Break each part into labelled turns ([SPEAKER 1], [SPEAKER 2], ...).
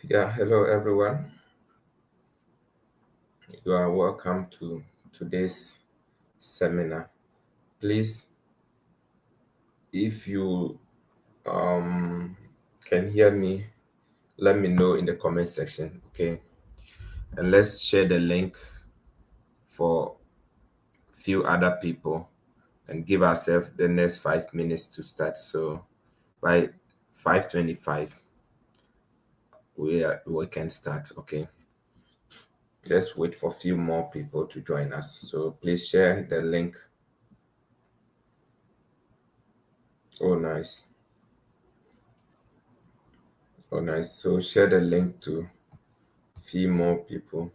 [SPEAKER 1] Yeah, hello everyone. You are welcome to today's seminar. Please, if you um, can hear me, let me know in the comment section, okay? And let's share the link for few other people and give ourselves the next 5 minutes to start. So by 5:25, we can start, okay? Let's wait for a few more people to join us. So please share the link. Oh, nice. Oh, nice. So share the link to few more people.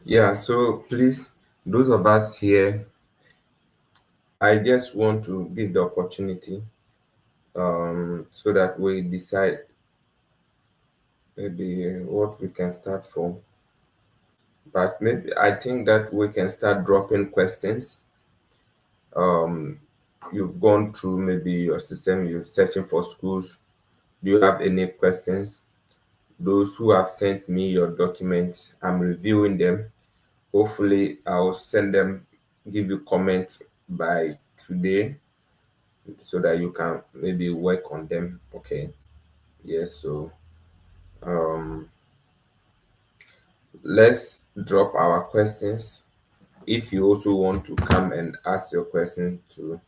[SPEAKER 1] Yeah, so please, those of us here, I just want to give the opportunity so that we decide maybe what we can start from. But maybe I think that we can start dropping questions. Um, you've gone through maybe your system, you're searching for schools. Do you have any questions? Those who have sent me your documents, I'm reviewing them. Hopefully, I'll send them, give you comment by today so that you can maybe work on them. Okay. Yes. So um, let's drop our questions. If you also want to come and ask your question to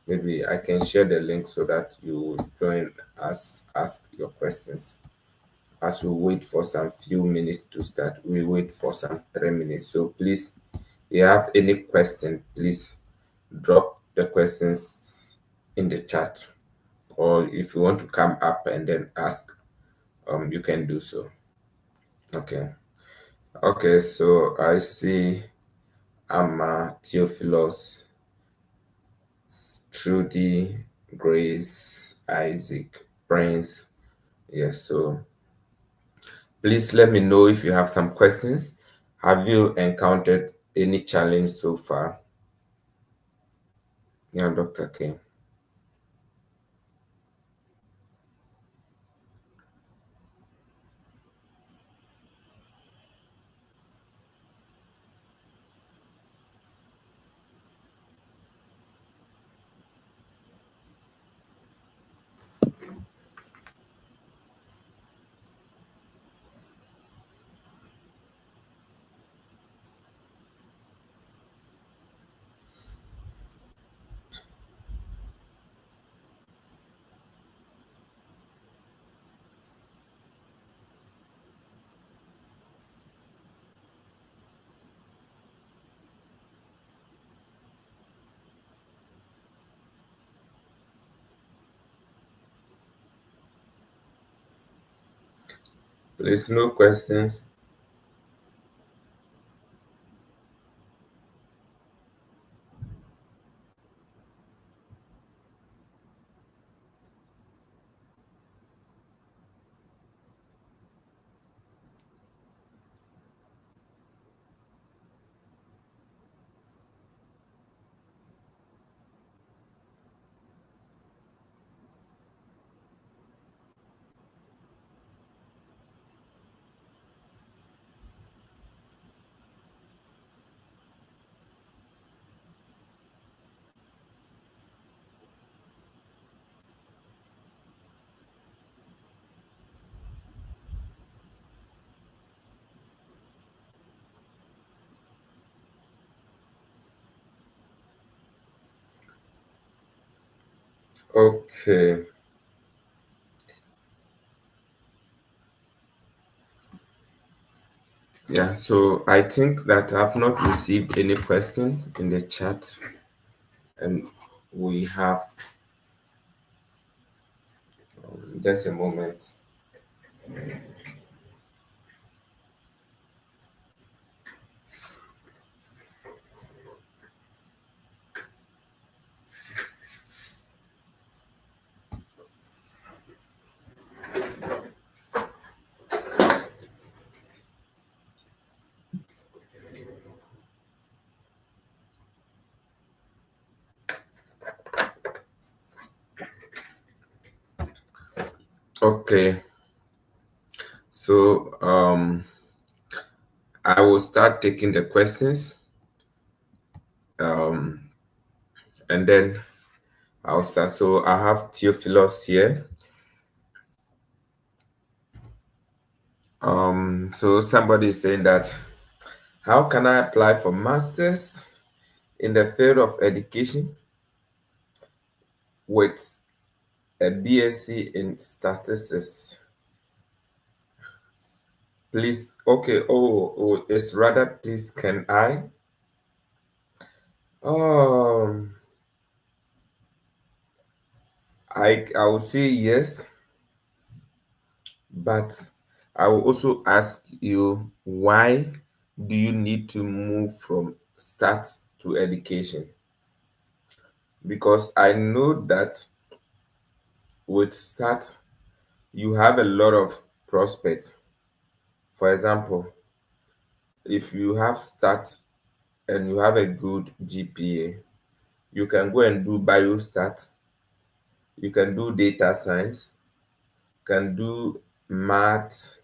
[SPEAKER 1] maybe I can share the link so that you will join us, ask your questions. As we wait for some few minutes to start, we wait for some 3 minutes. So please, if you have any question, please drop the questions in the chat, or if you want to come up and then ask, you can do so. Okay. Okay, so I see Amma, Theophilus, Trudy, Grace, Isaac, Prince. Yes, so please let me know if you have some questions. Have you encountered any challenge so far? Yeah, Dr. K. Please, no questions. Okay. Yeah, so I think that I've not received any question in the chat, and we have just a moment. Okay, so I will start taking the questions, um, and then I'll start. So I have Theophilus here. So somebody is saying that how can I apply for masters in the field of education with a BSc in statistics? Please, okay. Oh, it's rather, please, can I? Um, I will say yes, but I will also ask you, why do you need to move from start to education? Because I know that with start you have a lot of prospects. For example, if you have start and you have a good GPA, you can go and do biostat, you can do data science, you can do math,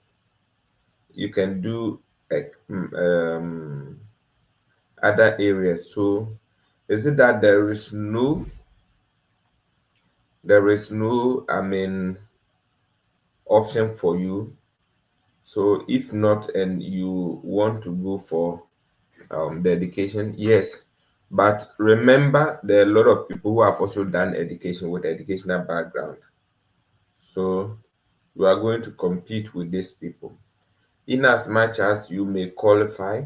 [SPEAKER 1] you can do like, other areas. So is it that there is no option for you? So if not, and you want to go for the education, yes. But remember, there are a lot of people who have also done education with educational background. So you are going to compete with these people. In as much as you may qualify,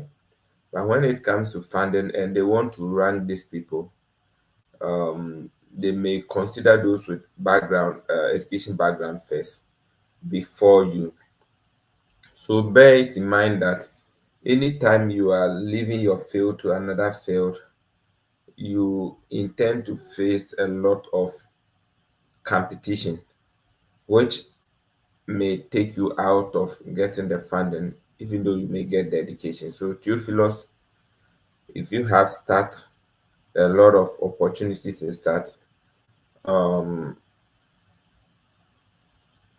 [SPEAKER 1] but when it comes to funding and they want to rank these people, they may consider those with background, education background first before you. So bear it in mind that anytime you are leaving your field to another field, you intend to face a lot of competition, which may take you out of getting the funding, even though you may get the education. So, Theophilus, if you have start a lot of opportunities in start, um,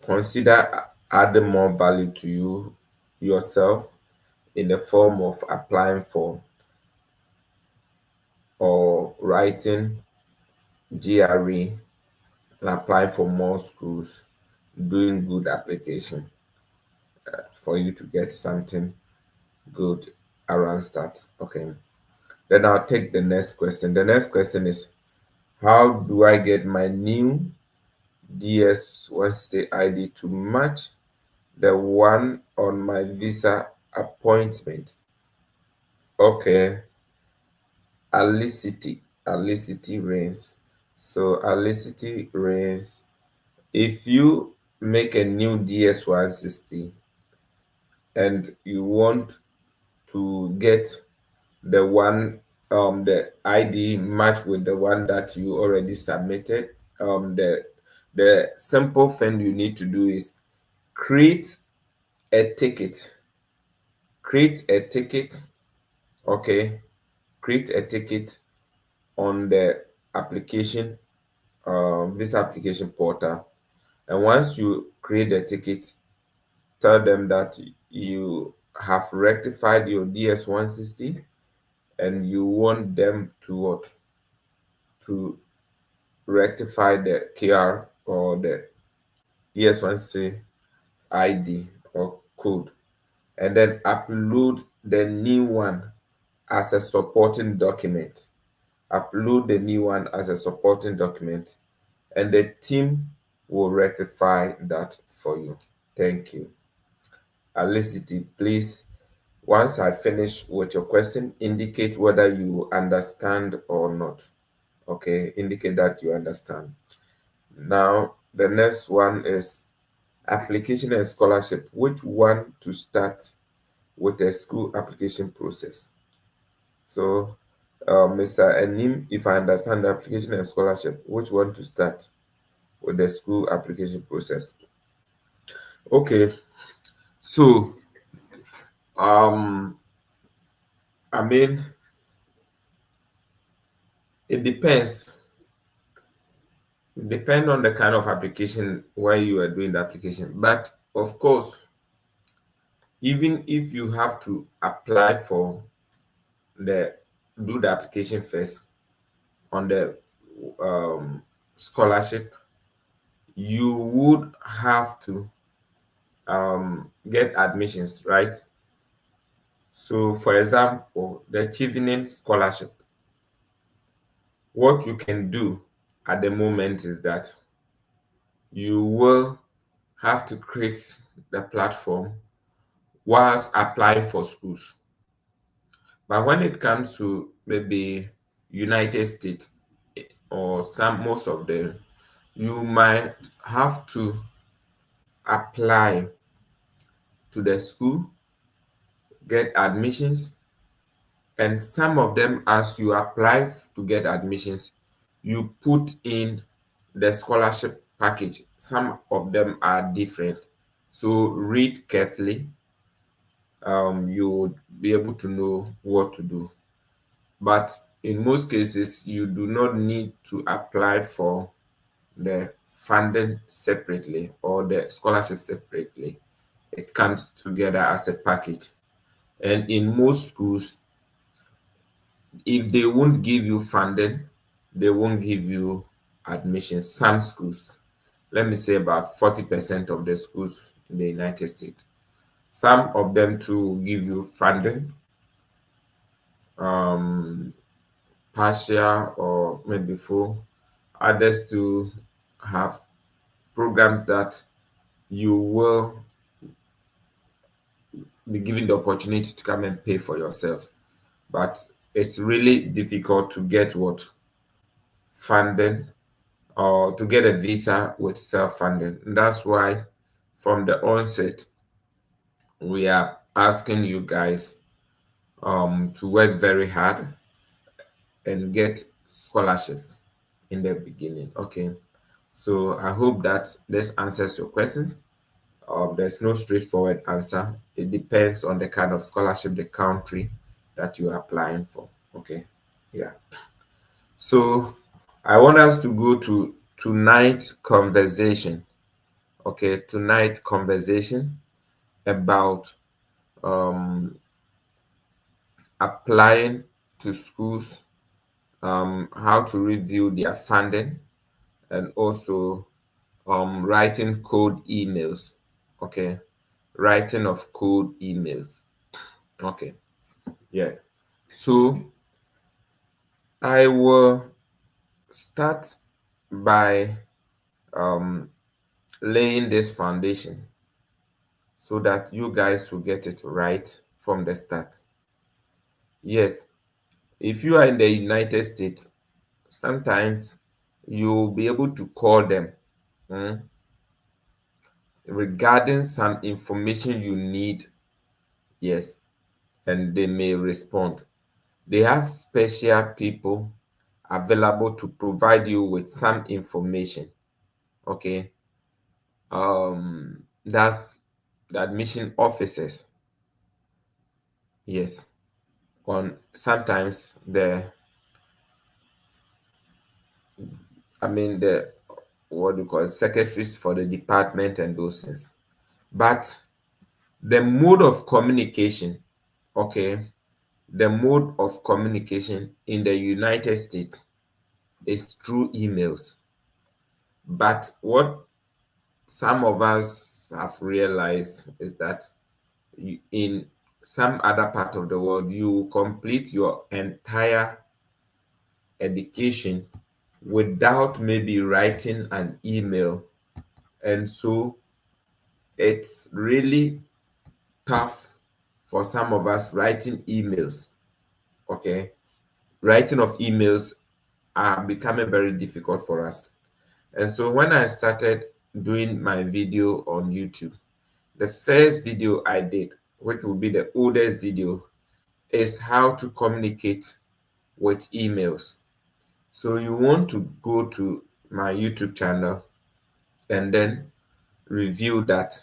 [SPEAKER 1] consider adding more value to you yourself in the form of applying for or writing GRE and applying for more schools, doing good application for you to get something good around start. Okay. Then I'll take the next question. The next question is, how do I get my new DS Wednesday ID to match the one on my visa appointment? Okay. Alicity reigns. So Alicity reigns. If you make a new DS 160 and you want to get the ID match with the one that you already submitted, the simple thing you need to do is create a ticket. Create a ticket, okay? Create a ticket on the application, visa application portal. And once you create the ticket, tell them that you have rectified your DS 160 and you want them to what? To rectify the QR or the DS1C ID or code, and then upload the new one as a supporting document. Upload the new one as a supporting document, and the team will rectify that for you. Thank you. Alicity, please, once I finish with your question, indicate whether you understand or not. Okay, indicate that you understand. Now, the next one is application and scholarship. Which one to start with the school application process? So, Mr. Enim, if I understand the application and scholarship, which one to start with the school application process? Okay, so um, I mean, it depends. It depends on the kind of application where you are doing the application. But of course, even if you have to apply for the do the application first on the um, scholarship, you would have to get admissions, right? So, for example, the Achievement Scholarship, what you can do at the moment is that you will have to create the platform whilst applying for schools. But when it comes to maybe United States or some most of them, you might have to apply to the school, get admissions, and some of them, as you apply to get admissions, you put in the scholarship package. Some of them are different. So read carefully. You would be able to know what to do. But in most cases, you do not need to apply for the funding separately or the scholarship separately. It comes together as a package. And in most schools, if they won't give you funding, they won't give you admission. Some schools, let me say about 40% of the schools in the United States, some of them to give you funding, um, partial or maybe full, others to have programs that you will be given the opportunity to come and pay for yourself. But it's really difficult to get what funding or to get a visa with self-funding. That's why from the onset, we are asking you guys to work very hard and get scholarships in the beginning. Okay. So I hope that this answers your question. There's no straightforward answer. It depends on the kind of scholarship, the country that you're applying for. Okay. Yeah. So I want us to go to tonight's conversation. Okay. Tonight conversation about um, applying to schools, how to review their funding, and also writing code emails. Okay. Writing of code emails. Okay. Yeah. So I will start by um, laying this foundation so that you guys will get it right from the start. Yes, if you are in the United States, sometimes you'll be able to call them mm, regarding some information you need. Yes, and they may respond. They have special people available to provide you with some information. Okay, that's the admission officers. Yes, on sometimes the what do you call it, secretaries for the department and those things. But the mode of communication, okay, the mode of communication in the United States is through emails. But what some of us have realized is that in some other part of the world, you complete your entire education without maybe writing an email. And so it's really tough for some of us writing emails. Okay. Writing of emails are becoming very difficult for us. And so when I started doing my video on YouTube, the first video I did, which will be the oldest video, is how to communicate with emails. So you want to go to my YouTube channel and then review that.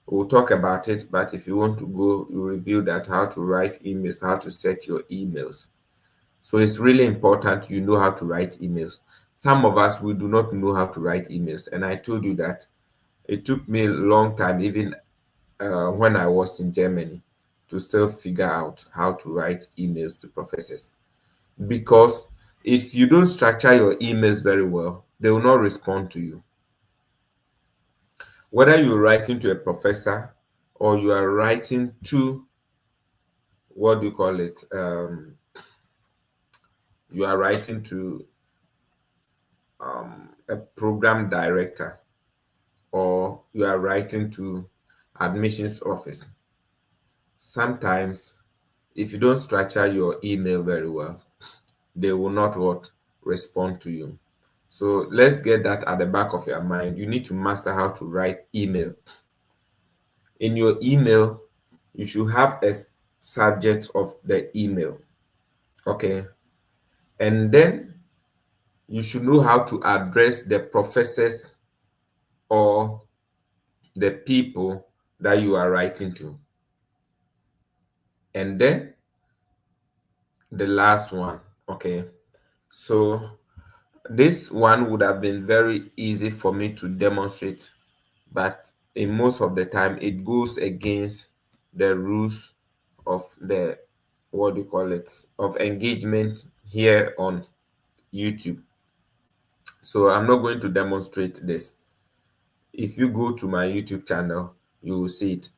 [SPEAKER 1] We'll talk about it, but if you want to go, you review that, how to write emails, how to set your emails. So it's really important you know how to write emails. Some of us, we do not know how to write emails. And I told you that it took me a long time, even when I was in Germany, to still figure out how to write emails to professors. Because if you don't structure your emails very well, they will not respond to you. Whether you're writing to a professor or you are writing to, what do you call it? You are writing to a program director, or you are writing to admissions office. Sometimes, if you don't structure your email very well, they will not what respond to you. So let's get that at the back of your mind. You need to master how to write email. In your email, you should have a subject of the email. Okay. And then you should know how to address the professors or the people that you are writing to. And then the last one. Okay. So this one would have been very easy for me to demonstrate, but in most of the time it goes against the rules of the, what do you call it, of engagement here on YouTube. So I'm not going to demonstrate this. If you go to my YouTube channel, you will see it.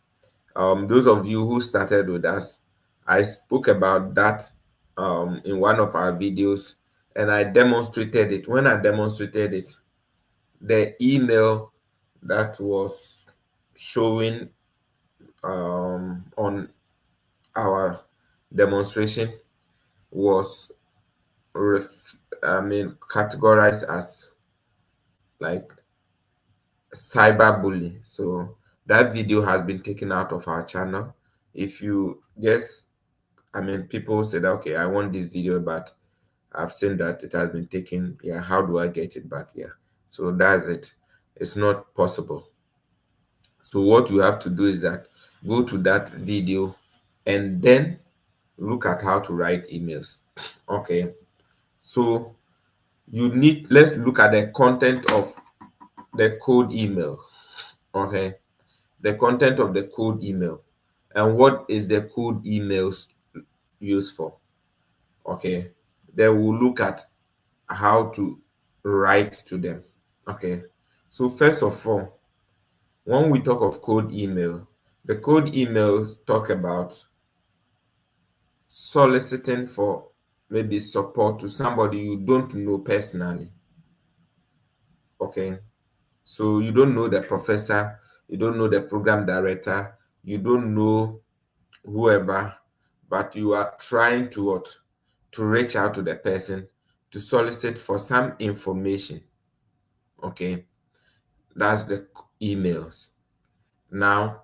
[SPEAKER 1] Those of you who started with us, I spoke about that in one of our videos, and I demonstrated it. When I demonstrated it, the email that was showing on our demonstration was categorized as like cyberbully. So that video has been taken out of our channel. If you just, people said, okay, I want this video, but I've seen that it has been taken. Yeah, how do I get it back? Yeah, so that's it. It's not possible. So what you have to do is that go to that video and then look at how to write emails. Okay, so let's look at the content of the code email. Okay, the content of the code email, and what is the code emails used for. Okay, then we'll look at how to write to them. Okay, so first of all, when we talk of code email, the code emails talk about soliciting for maybe support to somebody you don't know personally. Okay, so you don't know the professor, you don't know the program director, you don't know whoever, but you are trying to what? To reach out to the person to solicit for some information. Okay, that's the emails. Now,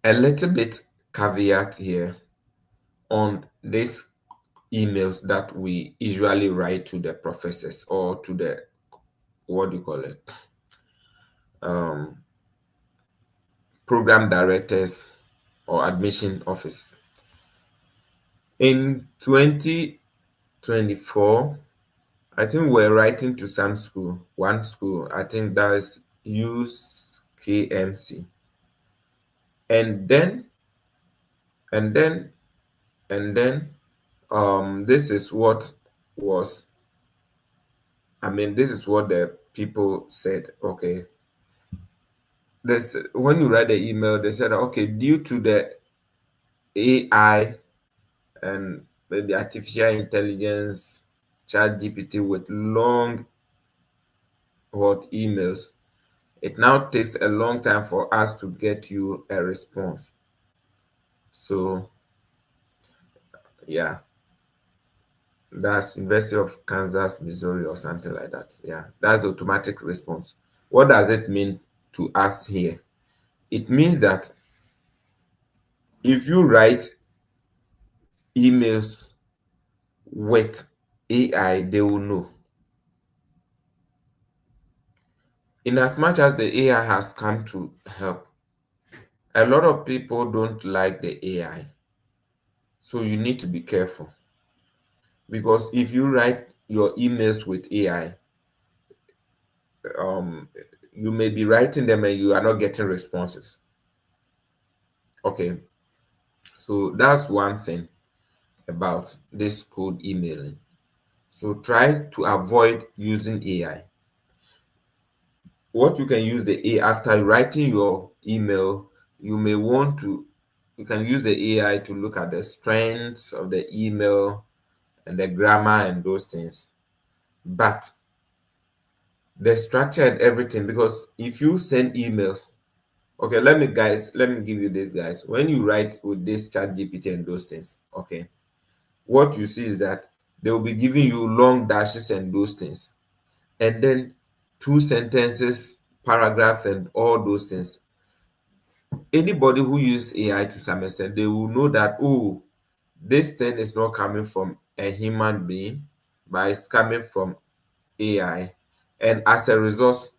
[SPEAKER 1] a little bit caveat here on these emails that we usually write to the professors or to the, what do you call it, um, program directors or admission office. In 2024, I think we're writing to some school, one school, I think that is UKMC. And then, and then, and then, this is what was, this is what the people said. Okay, this, when you write the email, they said, okay, due to the AI and maybe artificial intelligence chat GPT with long hot emails, it now takes a long time for us to get you a response. So yeah, that's University of Kansas, Missouri, or something like that. Yeah, that's the automatic response. What does it mean to us here? It means that if you write emails with AI, they will know. In as much as the AI has come to help, a lot of people don't like the AI. So you need to be careful, because if you write your emails with AI, um, you may be writing them and you are not getting responses. Okay, so that's one thing about this code emailing. So try to avoid using AI. What you can use the AI after writing your email, you may want to, you can use the AI to look at the strengths of the email and the grammar and those things. But the structure and everything, because if you send emails, okay, let me give you this, guys. When you write with this chat GPT and those things, okay, what you see is that they will be giving you long dashes and those things, and then two sentences, paragraphs, and all those things. Anybody who uses AI to some extent, they will know that, oh, this thing is not coming from a human being, but it's coming from AI. And as a result,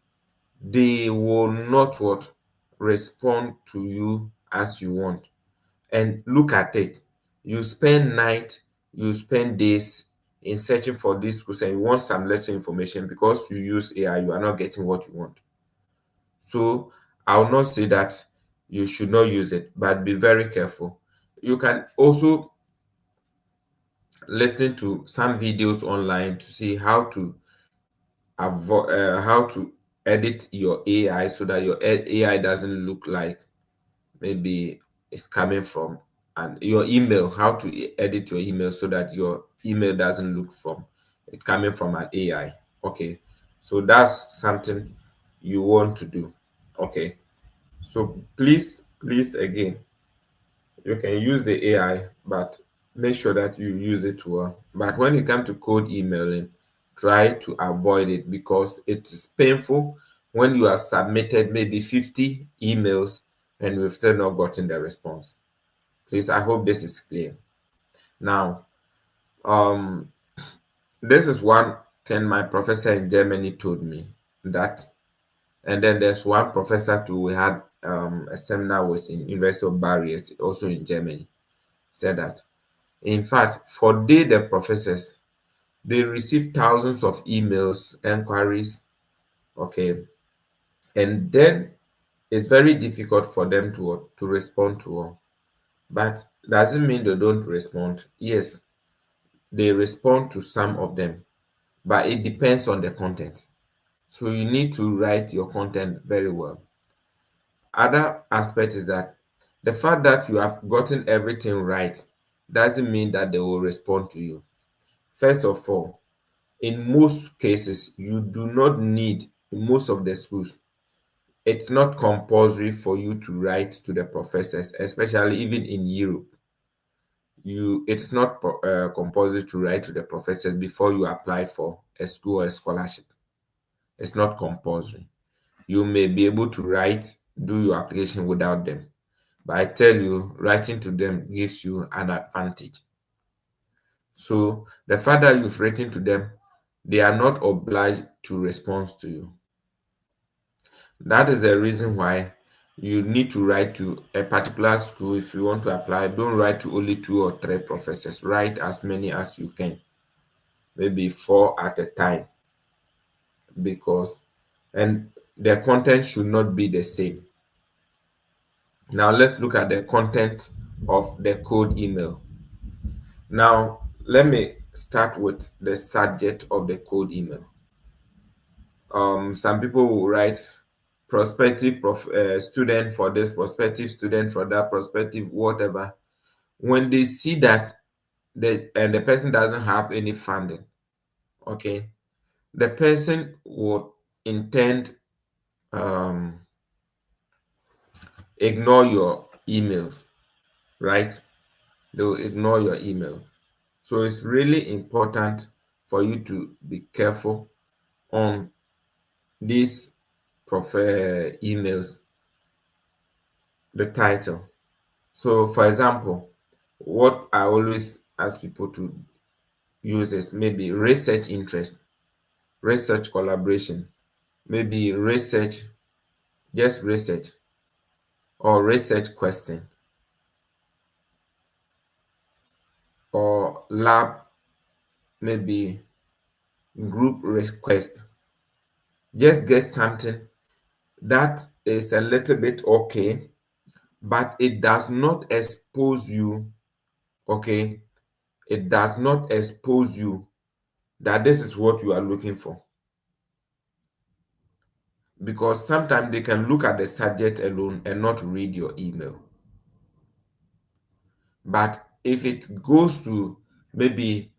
[SPEAKER 1] they will not what respond to you as you want. And look at it. You spend night, you spend days in searching for this question. You want some lesser information because you use AI, you are not getting what you want. So I will not say that you should not use it, but be very careful. You can also listen to some videos online to see how to edit your AI so that your AI doesn't look like maybe it's coming from, and your email, how to edit your email so that your email doesn't look from it's coming from an AI. Okay, so that's something you want to do. Okay, so please again, you can use the AI, but make sure that you use it well. But when it comes to code emailing, try to avoid it because it is painful when you have submitted maybe 50 emails and you've still not gotten the response. Please, I hope this is clear. Now, um, this is one thing my professor in Germany told me that, and then there's one professor too. We had a seminar with in University of Bari, it's also in Germany, said that in fact, for the professors, they receive thousands of emails, inquiries, okay, and then it's very difficult for them to respond to all. But doesn't mean they don't respond. Yes, they respond to some of them, but it depends on the content. So you need to write your content very well. Other aspect is that the fact that you have gotten everything right doesn't mean that they will respond to you. First of all, in most cases, you do not need, in most of the schools, it's not compulsory for you to write to the professors, especially even in Europe. It's not compulsory to write to the professors before you apply for a school or a scholarship. It's not compulsory. You may be able to do your application without them. But I tell you, writing to them gives you an advantage. So the fact that you've written to them, they are not obliged to respond to you. That is the reason why you need to write to a particular school if you want to apply. Don't write to only two or three professors. Write as many as you can, maybe four at a time, because and the content should not be the same. Now let's look at the content of the code email. Now let me start with the subject of the code email. Some people will write student for this, prospective student for that, prospective whatever. When they see that the person doesn't have any funding, okay, the person would intend um, ignore your emails, right? They will ignore your email. So it's really important for you to be careful on these emails, the title. So, for example, what I always ask people to use is maybe research interest, research collaboration, maybe research, just research, or research question, or lab, maybe group request. Just get something that is a little bit okay, but it does not expose you, okay? It does not expose you that this is what you are looking for. Because sometimes they can look at the subject alone and not read your email. But if it goes to maybe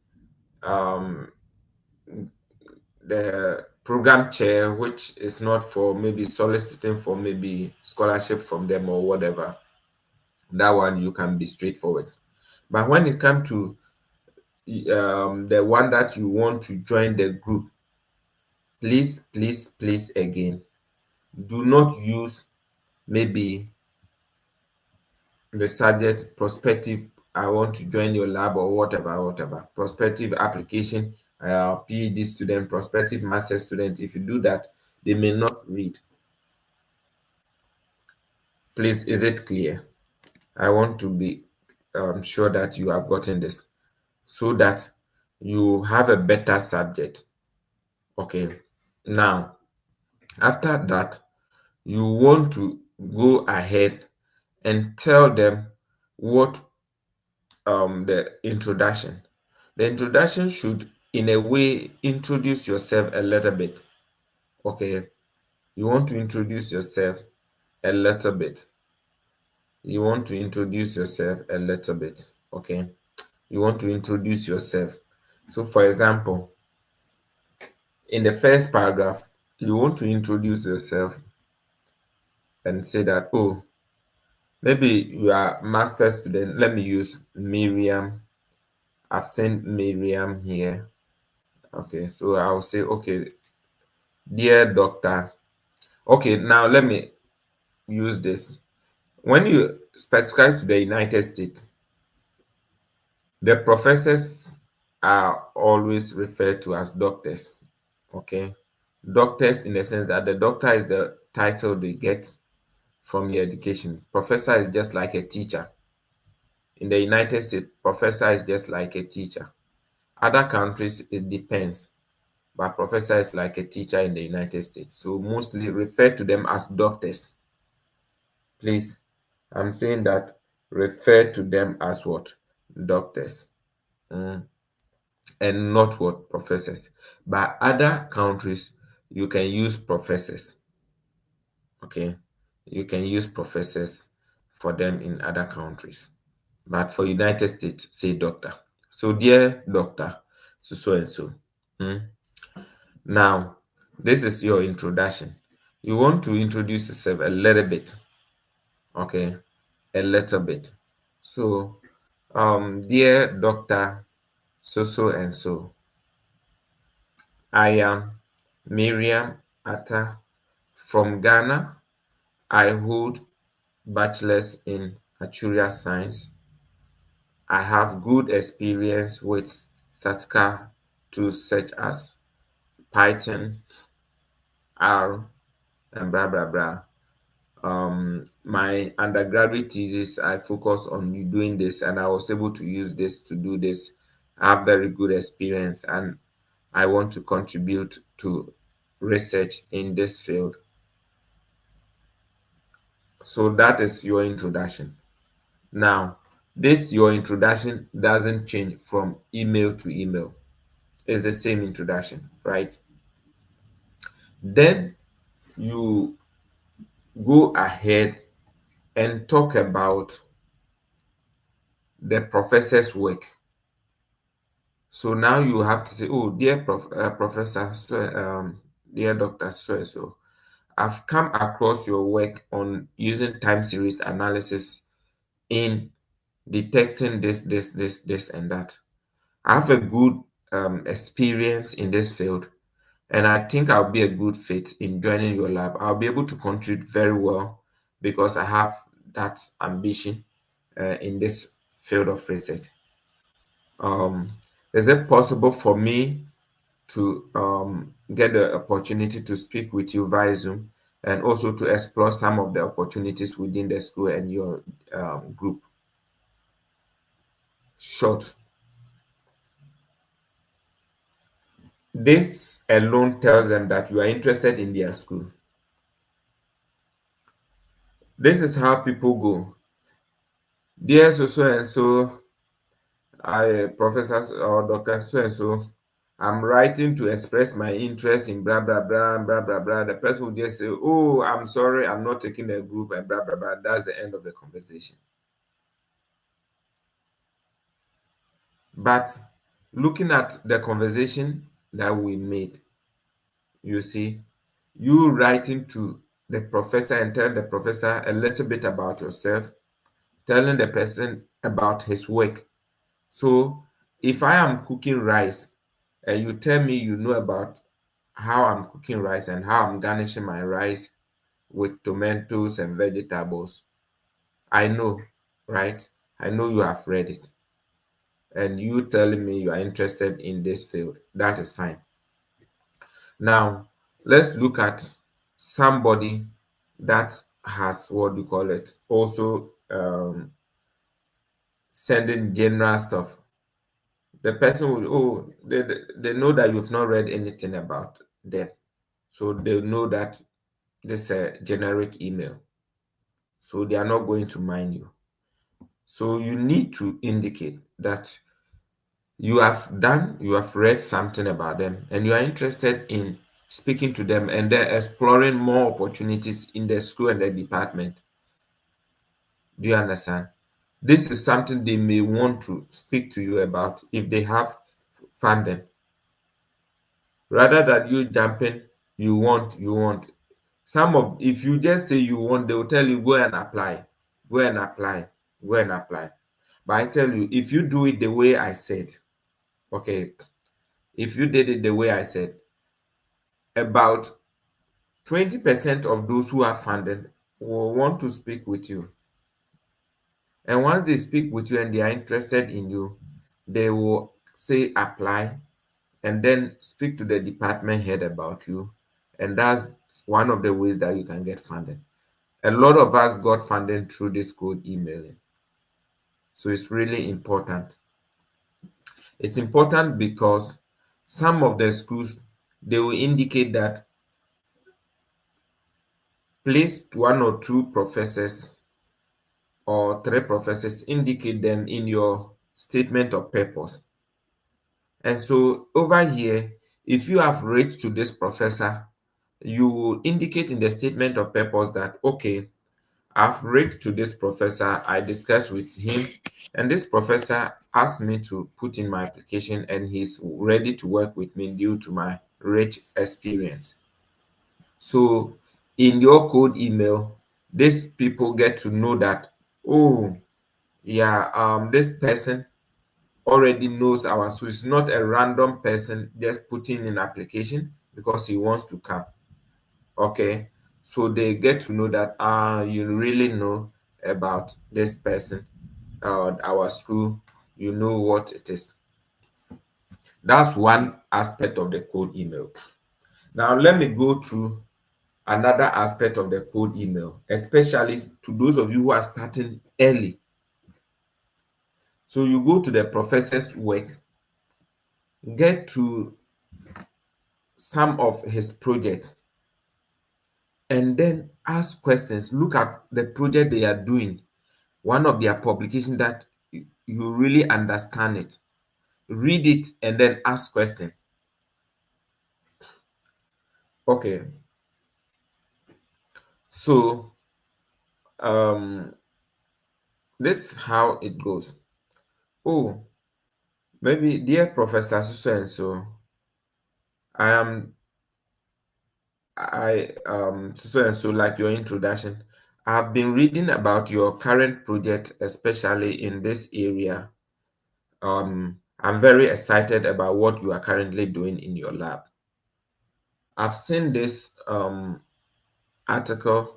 [SPEAKER 1] um, the program chair, which is not for maybe soliciting for maybe scholarship from them or whatever, that one you can be straightforward. But when it comes to the one that you want to join the group, please, please, please, again, do not use maybe the subject prospective. I want to join your lab or whatever, whatever. Prospective application, PhD student, prospective master student. If you do that, they may not read. Please, is it clear? I want to be sure that you have gotten this so that you have a better subject. Okay. Now, after that, you want to go ahead and tell them what the introduction. The introduction should, in a way, introduce yourself a little bit. Okay, you want to introduce yourself a little bit. You want to introduce yourself a little bit. Okay, you want to introduce yourself. So, for example, in the first paragraph, you want to introduce yourself and say that, oh, maybe you are a master student. Let me use Miriam. I've sent Miriam here. Okay, so I'll say, okay, dear doctor. Okay, now let me use this. When you specify to the United States, the professors are always referred to as doctors. Okay, doctors in the sense that the doctor is the title they get from your education. Professor is just like a teacher. In the United States, professor is just like a teacher. Other countries, it depends. But professor is like a teacher in the United States. So mostly refer to them as doctors. Please, I'm saying that refer to them as what? Doctors. Mm, and not what? Professors. But other countries, you can use professors. Okay. You can use professors for them in other countries. But for United States, say doctor. So dear doctor, so and so. Mm. Now, this is your introduction. You want to introduce yourself a little bit, okay? A little bit. So, dear doctor, so and so, I am Miriam Atta from Ghana. I hold bachelor's in actuarial science. I have good experience with statistical tools such as Python, R, and blah blah blah. My undergraduate thesis, I focused on doing this, and I was able to use this to do this. I have very good experience, and I want to contribute to research in this field. So that is your introduction. Now, this your introduction doesn't change from email to email. It's the same introduction, right? Then you go ahead and talk about the professor's work. So now you have to say, oh, dear Professor, dear Doctor, so I've come across your work on using time series analysis in detecting this, and that. I have a good experience in this field, and I think I'll be a good fit in joining your lab. I'll be able to contribute very well because I have that ambition in this field of research. Um, is it possible for me to get the opportunity to speak with you via Zoom and also to explore some of the opportunities within the school and your group? Short. This alone tells them that you are interested in their school. This is how people go. Dear so and so, I Professor or Doctor so and so, I'm writing to express my interest in blah blah blah and blah blah blah. The person will just say, "Oh, I'm sorry, I'm not taking the group," and blah blah blah. That's the end of the conversation. But looking at the conversation that we made, you see, you writing to the professor and tell the professor a little bit about yourself, telling the person about his work. So if I am cooking rice and you tell me you know about how I'm cooking rice and how I'm garnishing my rice with tomatoes and vegetables, I know, right? I know you have read it. And you telling me you are interested in this field, that is fine. Now, let's look at somebody that has what do you call it, also sending general stuff. The person will, oh, they know that you've not read anything about them. So they know that this is a generic email. So they are not going to mind you. So you need to indicate that you have read something about them and you are interested in speaking to them and then exploring more opportunities in the school and the department. Do you understand? This is something they may want to speak to you about if they have funding. Rather than you jumping, you want. Some of if you just say you want, they will tell you go and apply, go and apply, go and apply. But I tell you, if you do it the way I said, okay, if you did it the way I said, about 20% of those who are funded will want to speak with you. And once they speak with you and they are interested in you, they will say apply and then speak to the department head about you. And that's one of the ways that you can get funded. A lot of us got funding through this code emailing. So it's really important. It's important because some of the schools they will indicate that place one or two professors or three professors, indicate them in your statement of purpose. And so over here, if you have reached to this professor, you will indicate in the statement of purpose that, okay, I've reached to this professor, I discussed with him, and this professor asked me to put in my application, and he's ready to work with me due to my rich experience. So in your code email, these people get to know that, oh, yeah, this person already knows our, so it's not a random person just putting in application because he wants to come. Okay, so they get to know that you really know about this person, our school, you know what it is. That's one aspect of the code email. Now let me go through another aspect of the code email, especially to those of you who are starting early. So you go to the professor's work, get to some of his projects, and then ask questions. Look at the project they are doing, one of their publications that you really understand it. Read it and then ask questions. Okay, so this is how it goes. Oh, Maybe, dear Professor so and so, I am so and so, like your introduction. I've been reading about your current project, especially in this area. I'm very excited about what you are currently doing in your lab. I've seen this article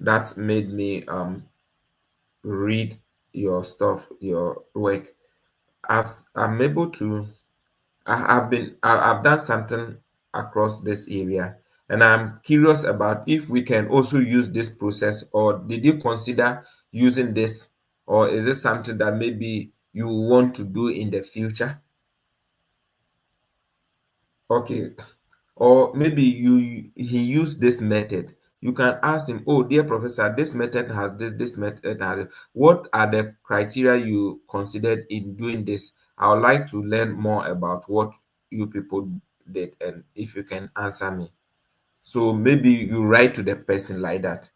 [SPEAKER 1] that made me read your stuff, your work. I'm able to. I've done something across this area, and I'm curious about if we can also use this process, or did you consider using this, or is it something that maybe you want to do in the future? Okay. Or maybe he used this method. You can ask him, oh dear professor, this method has this method has what are the criteria you considered in doing this? I would like to learn more about what you people did, and if you can answer me. So maybe you write to the person like that.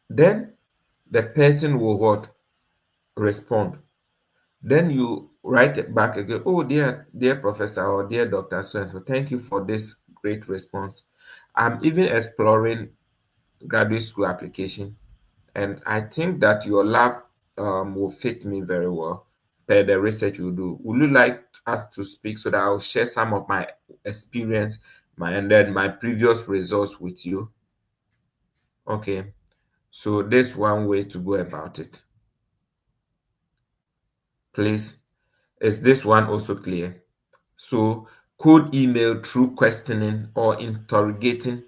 [SPEAKER 1] Then the person will what? Respond. Then you write it back again. Oh, dear professor, or dear Dr. So and so, thank you for this great response. I'm even exploring graduate school application, and I think that your lab will fit me very well per the research you do. Would you like us to speak so that I'll share some of my experience, my and then my previous results with you? Okay, so there's one way to go about it. Please, is this one also clear? So, cold email through questioning or interrogating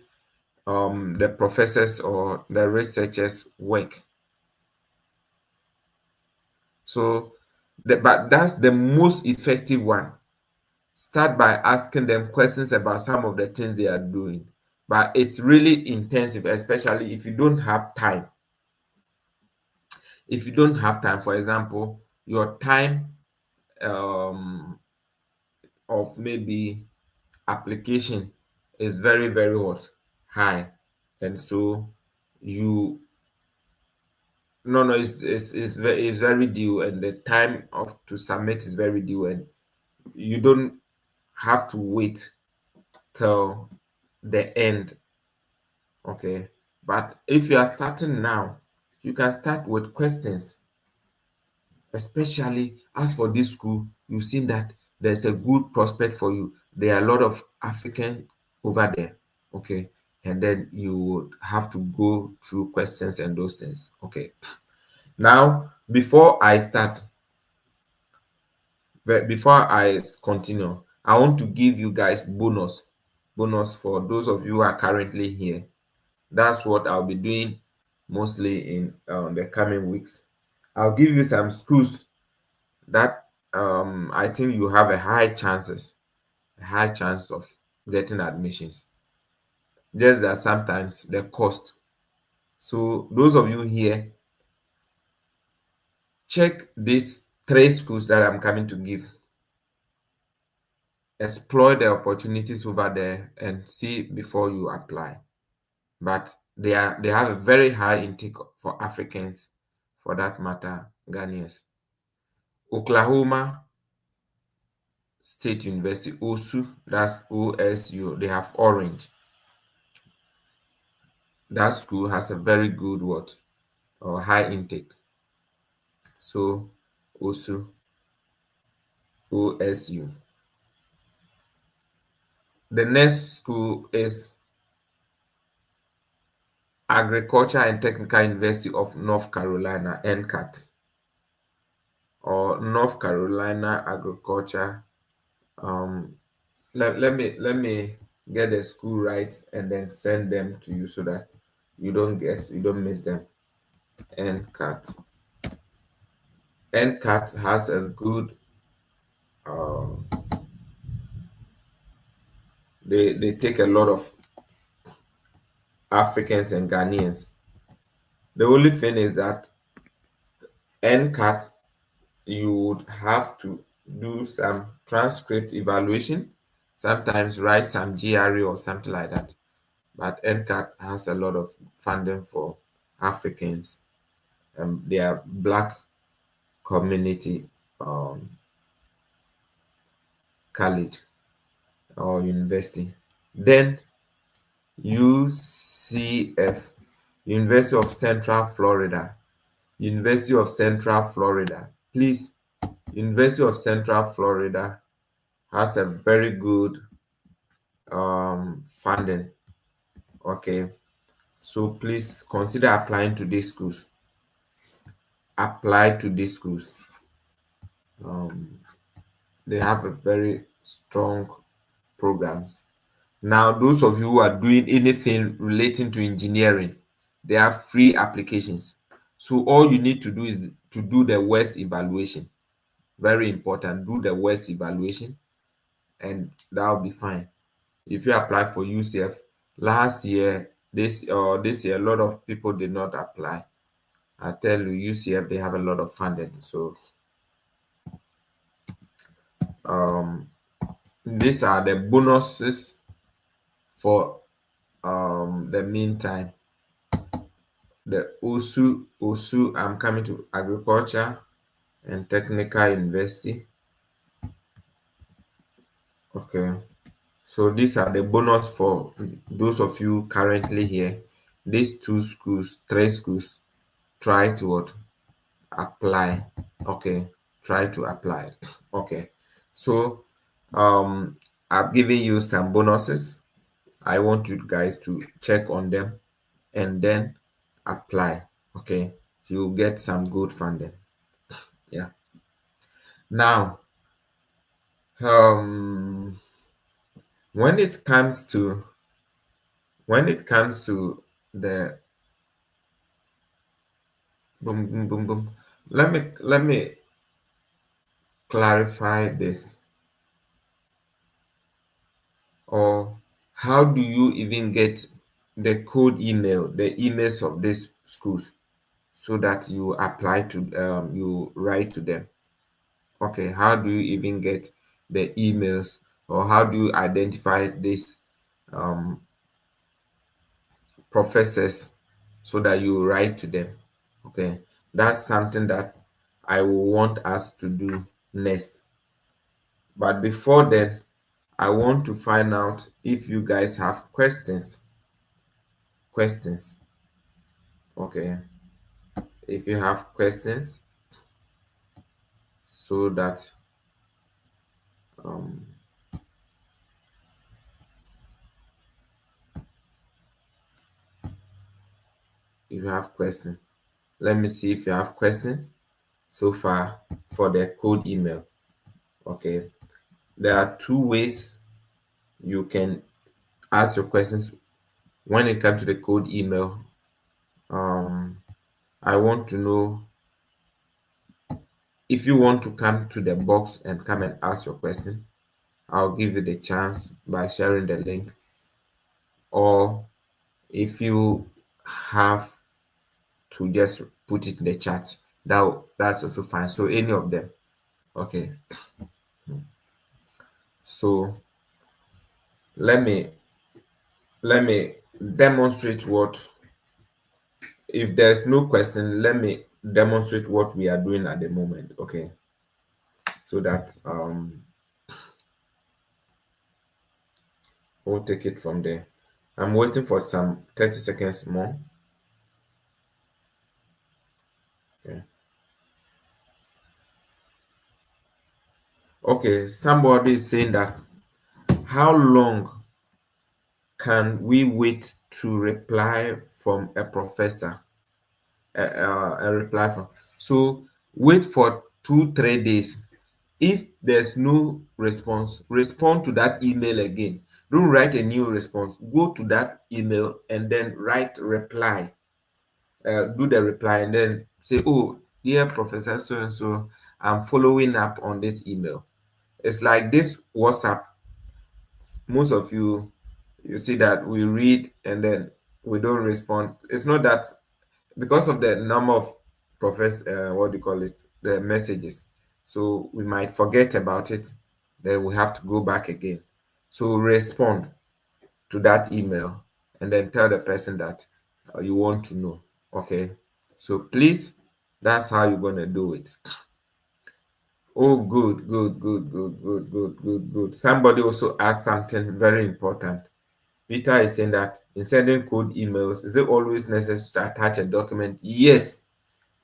[SPEAKER 1] the professors or the researchers' work. So, but that's the most effective one. Start by asking them questions about some of the things they are doing. But it's really intensive, especially if you don't have time. If you don't have time, for example, your time um, of maybe application is very, very what? High. And so you no no it's very due, and the time of to submit is very due, and you don't have to wait till the end. Okay, but if you are starting now, you can start with questions, especially as for this school. You've seen that there's a good prospect for you. There are a lot of African over there. Okay, and then you would have to go through questions and those things. Okay, now before I start, before continue, I want to give you guys bonus for those of you who are currently here. That's what I'll be doing mostly in the coming weeks. I'll give you some schools that I think you have a high chance of getting admissions. Just that sometimes the cost. So those of you here, check these three schools that I'm coming to give. Explore the opportunities over there and see before you apply. But they have a very high intake for Africans, for that matter, Ghanaians. Oklahoma State University, OSU, that's OSU, they have Orange. That school has a very good what or high intake. So OSU, OSU. The next school is Agriculture and Technical University of North Carolina, NCAT, or North Carolina Agriculture. Um, let me get the school right and then send them to you so that you don't miss them. NCAT. NCAT has a good um they take a lot of Africans and Ghanaians. The only thing is that NCAT, you would have to do some transcript evaluation, sometimes write some GRE or something like that. But NCAT has a lot of funding for Africans, their black community um, college or university. Then UCF, University of Central Florida. University of Central Florida. Please, University of Central Florida has a very good funding. Okay, so please consider applying to these schools. Apply to these schools. Um, they have a very strong programs. Now, those of you who are doing anything relating to engineering, they have free applications. So all you need to do is to do the WES evaluation. Very important. Do the WES evaluation, and that'll be fine. If you apply for UCF last year, this year, a lot of people did not apply. I tell you, UCF they have a lot of funding. So um, these are the bonuses for the meantime. The OSU, I'm coming to Agriculture and Technical University. Okay, so these are the bonus for those of you currently here. These two schools, three schools, try to what? Apply. Okay, try to apply. Okay, so I've given you some bonuses. I want you guys to check on them and then apply. Okay, you'll get some good funding. Yeah. Now, um, when it comes to the boom boom boom boom, let me clarify this. Or how do you even get the code email, the emails of these schools, so that you apply to you write to them? Okay, how do you even get the emails, or how do you identify these um, professors so that you write to them? Okay, that's something that I will want us to do next. But before then, I want to find out if you guys have questions. Questions. Okay, if you have questions, so that um, if you have questions, let me see if you have questions so far for the code email. Okay, there are two ways you can ask your questions when it comes to the code email. um I want to know if you want to come to the box and come and ask your question. I'll give you the chance by sharing the link, or if you have to just put it in the chat, that's also fine. So any of them. Okay, so let me let me demonstrate what, if there's no question, let me demonstrate what we are doing at the moment. Okay, so that we'll take it from there. I'm waiting for some 30 seconds more. Okay, okay, somebody is saying that how long can we wait to reply from a professor? A reply from. So wait for 2 3 days. If there's no response, respond to that email again. Don't write a new response. Go to that email and then write reply. Do the reply and then say, "Oh, dear Professor so and so, I'm following up on this email." It's like this WhatsApp. Most of you see that we read and then we don't respond. It's not that, because of the number of what do you call it, the messages, so we might forget about it, then we have to go back again. So respond to that email and then tell the person that you want to know. Okay, so please, that's how you're going to do it. Oh, good, good, good, good, good, good, good, good. Somebody also asked something very important. Peter is saying that in sending cold emails, is it always necessary to attach a document? Yes,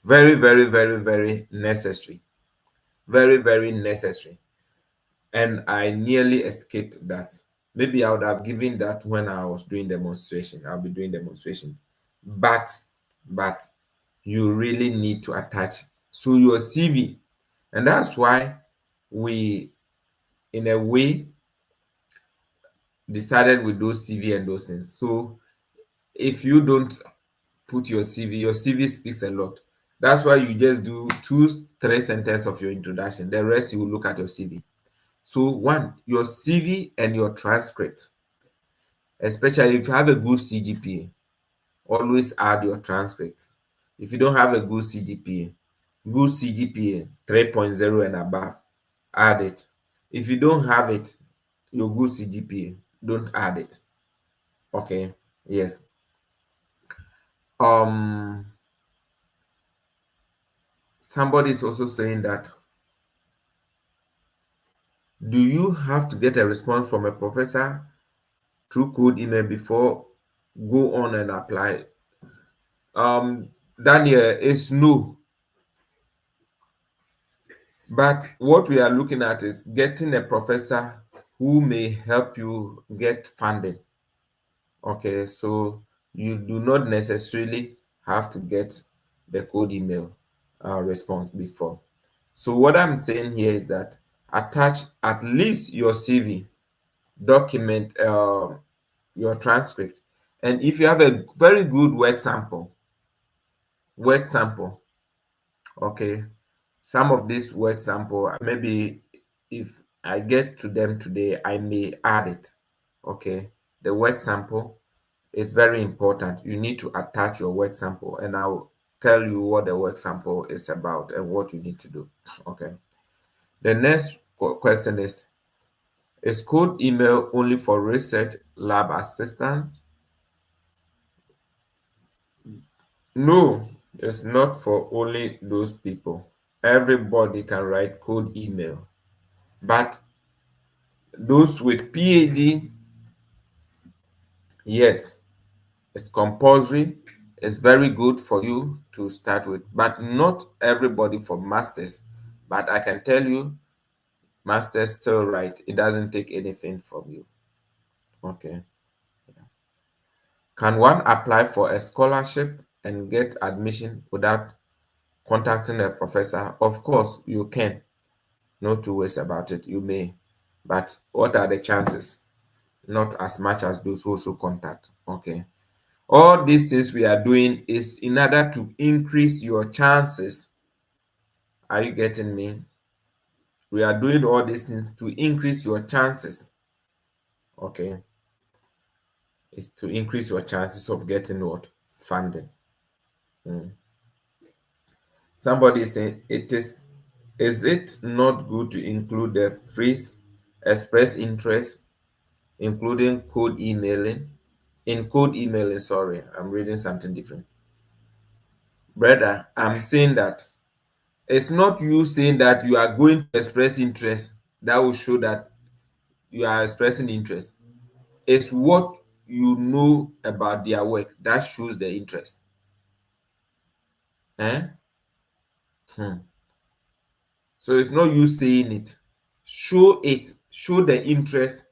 [SPEAKER 1] very, very, very, very necessary. Very, very necessary. And I nearly escaped that. Maybe I would have given that when I was doing demonstration. I'll be doing demonstration. But, but you really need to attach so your CV. And that's why we, in a way, decided with those CV and those things. So if you don't put your CV speaks a lot. That's why you just do two, three sentences of your introduction. The rest you will look at your CV. So one, your CV and your transcript, especially if you have a good CGPA, always add your transcript. If you don't have a good CGPA 3.0 and above, add it. If you don't have it, your good CGPA, don't add it. Okay. Yes. Um, somebody is also saying that do you have to get a response from a professor through code email before go on and apply? Daniel, is no. But what we are looking at is getting a professor who may help you get funding. Okay, so you do not necessarily have to get the code email response before. So what I'm saying here is that attach at least your CV, document your transcript, and if you have a very good work sample, okay, some of this work sample, maybe if I get to them today, I may add it. Okay, the work sample is very important. You need to attach your work sample, and I'll tell you what the work sample is about and what you need to do. Okay, the next question is code email only for research lab assistants? No, it's not for only those people. Everybody can write code email, but those with PhD, yes, it's compulsory. It's very good for you to start with, but not everybody for masters. But I can tell you, masters still right. It doesn't take anything from you. Okay. Can one apply for a scholarship and get admission without contacting a professor? Of course, you can. No two ways about it. You may. But what are the chances? Not as much as those who also contact. Okay. All these things we are doing is in order to increase your chances. Are you getting me? We are doing all these things to increase your chances. Okay. It's to increase your chances of getting what? Funding. Mm. Somebody is saying is it not good to include the phrase express interest, including code emailing? In code emailing, sorry, I'm reading something different. Brother, I'm saying that it's not you saying that you are going to express interest that will show that you are expressing interest. It's what you know about their work that shows the interest. Eh? Hmm. So it's not you saying it. Show it. Show the interest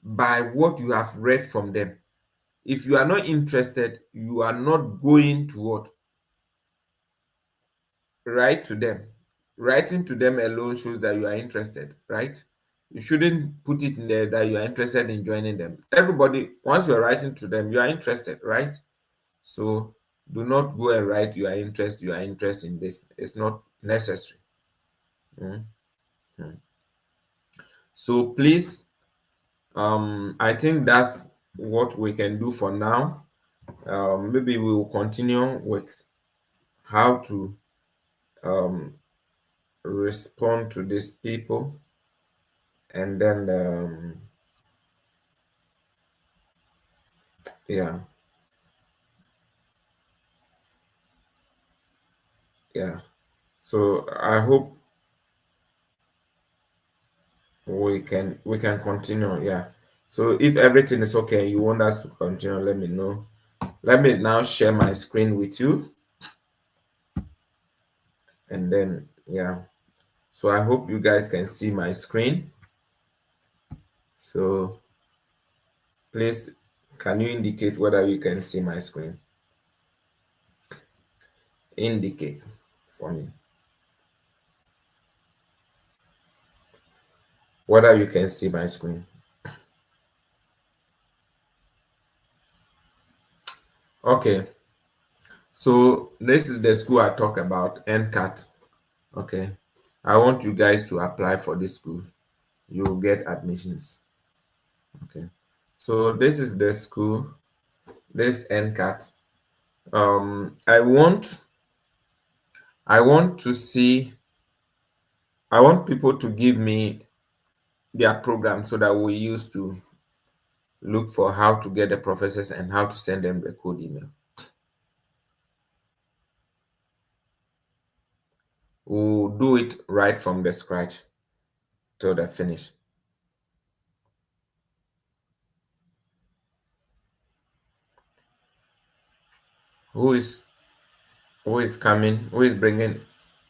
[SPEAKER 1] by what you have read from them. If you are not interested, you are not going to what? Write to them. Writing to them alone shows that you are interested, right? You shouldn't put it in there that you are interested in joining them. Everybody, once you're writing to them, you are interested, right? So do not go and write you are interested in this. It's not necessary. Mm, mm. So please, I think that's what we can do for now. Maybe we will continue with how to um, respond to these people, and then yeah, yeah. So I hope we can continue. Yeah. So if everything is okay, you want us to continue, let me know. Let me now share my screen with you, and then yeah. So I hope you guys can see my screen. So please, can you indicate whether you can see my screen? Indicate for me whether you can see my screen. Okay. So this is the school I talk about, NCAT. Okay. I want you guys to apply for this school. You'll get admissions. Okay. So this is the school, this NCAT. I want to see, I want people to give me their program so that we use to look for how to get the professors and how to send them the code email. We'll do it right from the scratch till the finish. Who is who is coming? Who is bringing?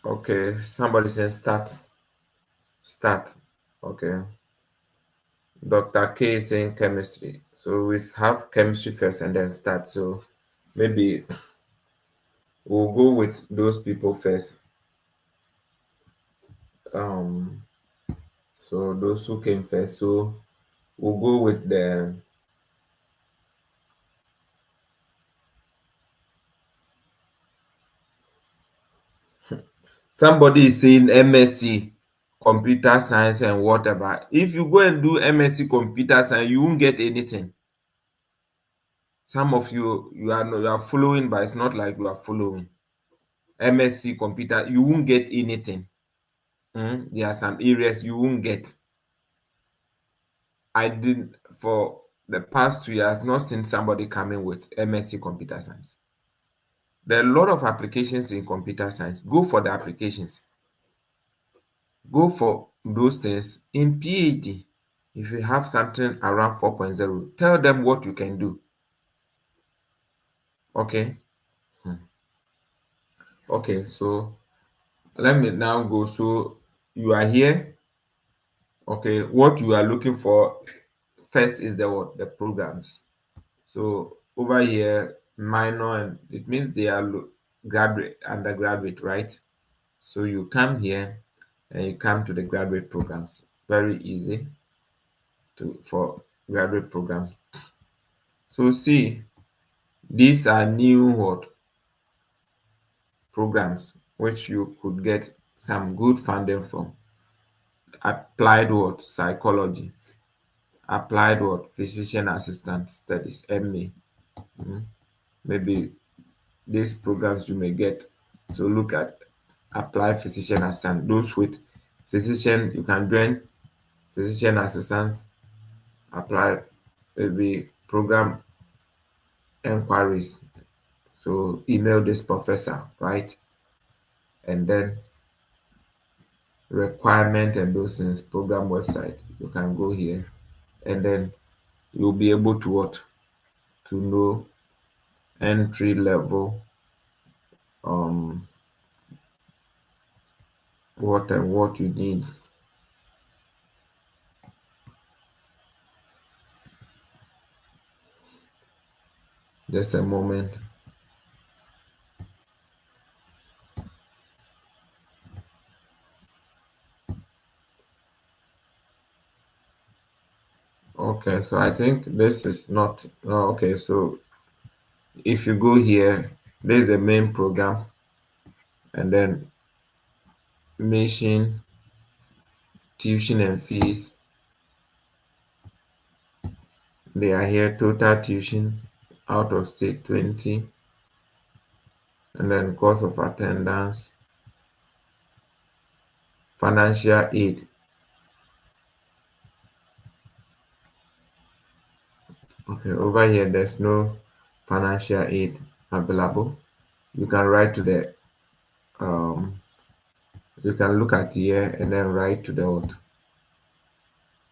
[SPEAKER 1] Okay, somebody says start. Start. Okay. Dr. K is saying chemistry. So we have chemistry first and then start. So maybe we'll go with those people first. Um, so those who came first. So we'll go with the somebody is saying MSc computer science and whatever. If you go and do MSc computer science, you won't get anything. Some of you are following, but it's not like you are following. MSc computer, you won't get anything. There are some areas you won't get. I did for the past 2 years, I've not seen somebody coming with MSc computer science. There are a lot of applications in computer science. Go for the applications. Go for those things in PhD. If you have something around 4.0, tell them what you can do. Okay. Okay, so let me now go. So you are here. Okay, what you are looking for first is the what? The programs. So over here, minor, and it means they are graduate, undergraduate, right? So you come here and you come to the graduate programs. Very easy to for graduate programs. So see, these are new what programs which you could get some good funding from. Applied what psychology, applied what physician assistant studies, MA. Maybe these programs you may get. So look at apply physician assistant. Those with physician, you can join physician assistants, apply maybe program enquiries. So email this professor, right? And then requirement and those things, program website. You can go here and then you'll be able to what? To know entry level um what and what you need. Just a moment. Okay, so I think this is not okay. So if you go here, there's the main program, and then mission, tuition and fees. They are here. Total tuition, out of state 20, and then cost of attendance, financial aid. Okay, over here there's no financial aid available. You can write to the you can look at here and then write to the what?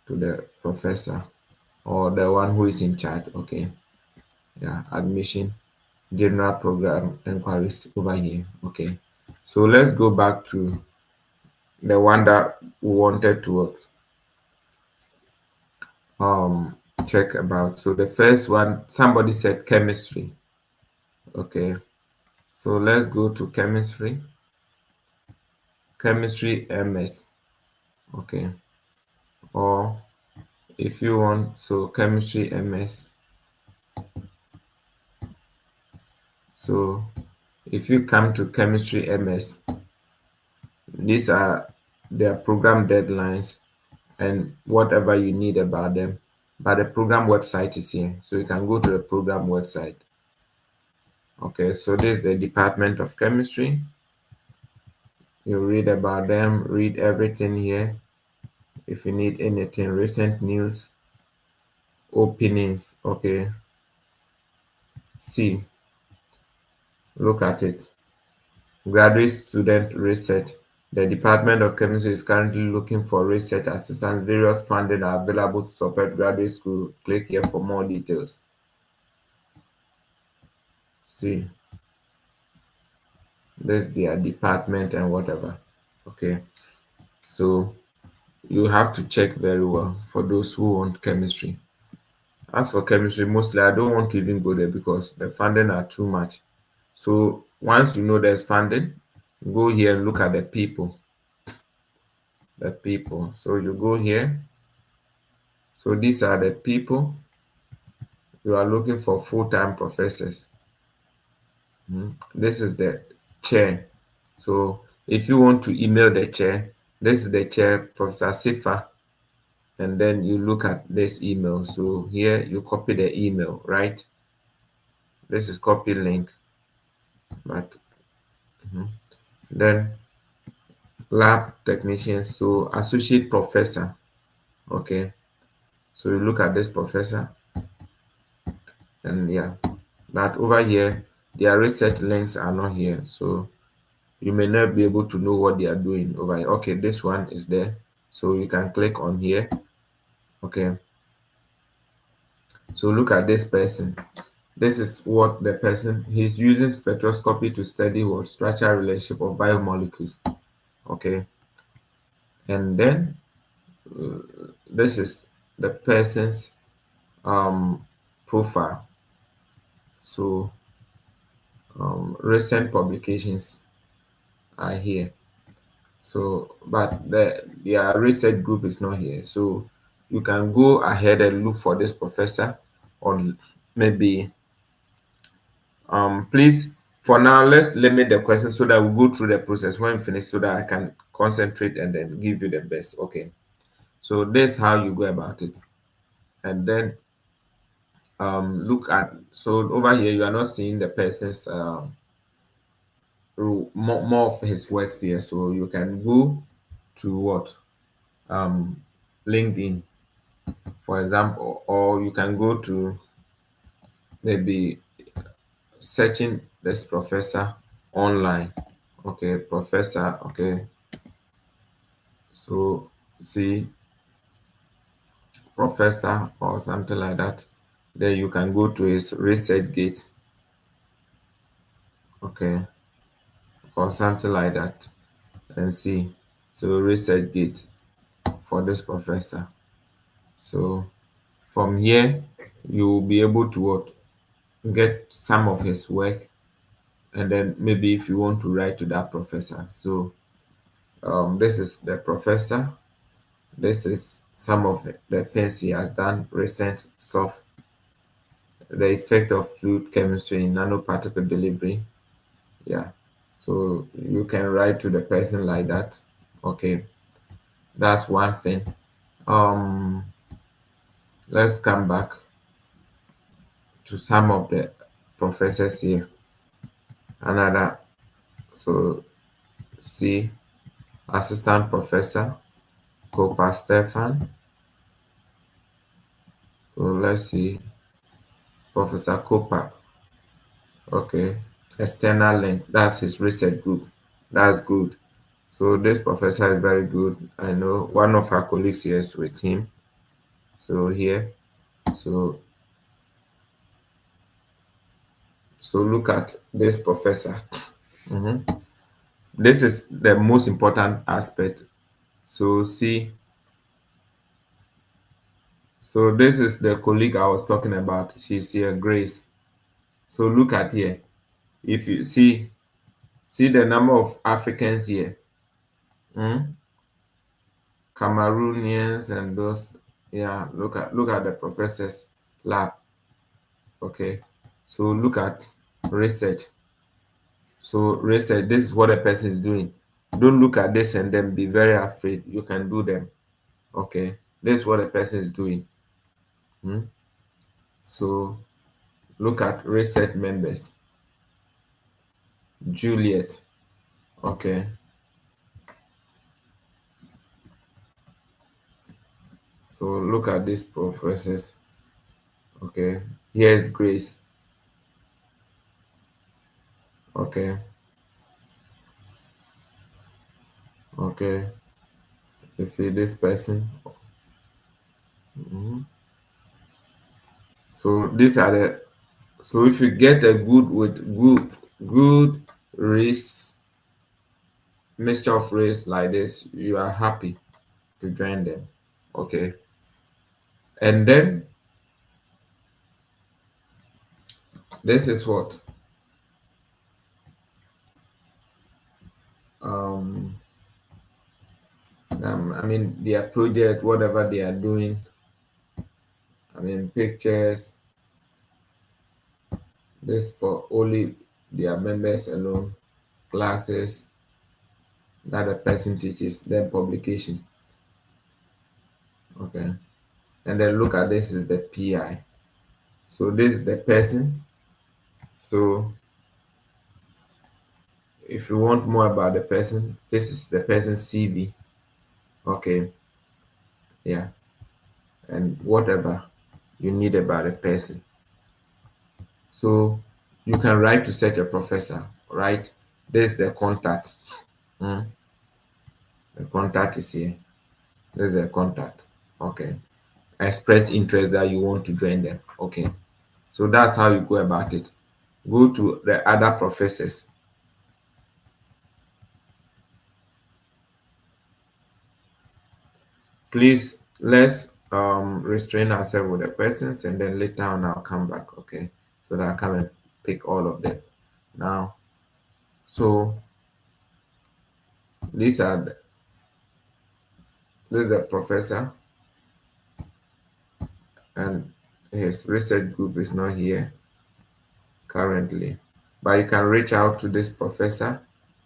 [SPEAKER 1] to the professor or the one who is in charge. Okay. Yeah, admission, general program inquiries over here. Okay. So let's go back to the one that we wanted to um check about. So the first one, somebody said chemistry. Okay. So let's go to chemistry. Chemistry MS. Okay. Or if you want, so chemistry MS. So if you come to chemistry MS, these are their program deadlines and whatever you need about them. But the program website is here. So you can go to the program website. Okay, so this is the Department of Chemistry. You read about them, read everything here. If you need anything, recent news, openings, okay, see, look at it. Graduate student research. The Department of Chemistry is currently looking for research assistants. Various funding are available to support graduate school. Click here for more details. See, this is their department and whatever. Okay, so you have to check very well for those who want chemistry. As for chemistry, mostly I don't want to even go there because the funding are too much. So once you know there's funding, go here and look at the people. The people. So you go here. So these are the people. You are looking for full-time professors. This is the chair. So if you want to email the chair, this is the chair, Professor Sifa, and then you look at this email. So here you copy the email, right? This is copy link, but then lab technician, so associate professor. Okay, so you look at this professor, and yeah, but over here their research links are not here, so you may not be able to know what they are doing over here. Okay, this one is there, so you can click on here. Okay, so look at this person. This is what the person, he's using spectroscopy to study what structural relationship of biomolecules. Okay, and then this is the person's profile. So recent publications are here. So, but their research group is not here. So you can go ahead and look for this professor, or maybe please, for now, let's limit the questions so that we go through the process when we finish, so that I can concentrate and then give you the best. Okay. So this is how you go about it. And then look at, so over here you are not seeing the person's more of his works here. So you can go to what, LinkedIn, for example, or you can go to maybe searching this professor online. Okay, professor. Okay, so see professor or something like that. Then you can go to his research gate. Okay, or something like that, and see. So research gate for this professor. So from here you will be able to what, get some of his work, and then maybe if you want to write to that professor. So this is the professor. This is some of the things he has done, recent stuff. The effect of fluid chemistry in nanoparticle delivery. Yeah, so you can write to the person like that. Okay, that's one thing. um let's come back to some of the professors here. Another, so see, assistant professor Copa Stefan. So let's see, Professor Copa. Okay, external link, that's his research group. That's good. So this professor is very good. I know one of our colleagues here is with him. So here, so look at this professor. Mhm. This is the most important aspect. So see, so this is the colleague I was talking about. She's here, Grace. So look at here. If you see the number of Africans here, mm, Cameroonians and those. Yeah, look at the professor's lab. Okay, so look at research. So research. This is what a person is doing. Don't look at this and then be very afraid. You can do them. Okay, this is what a person is doing. Hmm? So look at research members. Juliet. Okay, so look at these professors. Okay, here's Grace. Okay, okay. You see this person. Mhm. So these are the. So if you get a good race mixture of race like this, you are happy to join them. Okay, and then this is what um I mean their project, whatever they are doing. I mean pictures. This for only their members alone. Classes that the person teaches. Then publication. Okay, and then look at this is the PI. So this is the person. So if you want more about the person, this is the person's CV. Okay, yeah, and whatever you need about a person. So you can write to such a professor, right? This is the contact. Mm, the contact is here. This is the contact. Okay. Express interest that you want to join them. Okay. So that's how you go about it. Go to the other professors. Please let's restrain ourselves with the questions and then later on I'll come back, okay? So that I come and pick all of them. Now, so these are this is the professor and his research group is not here currently. But you can reach out to this professor.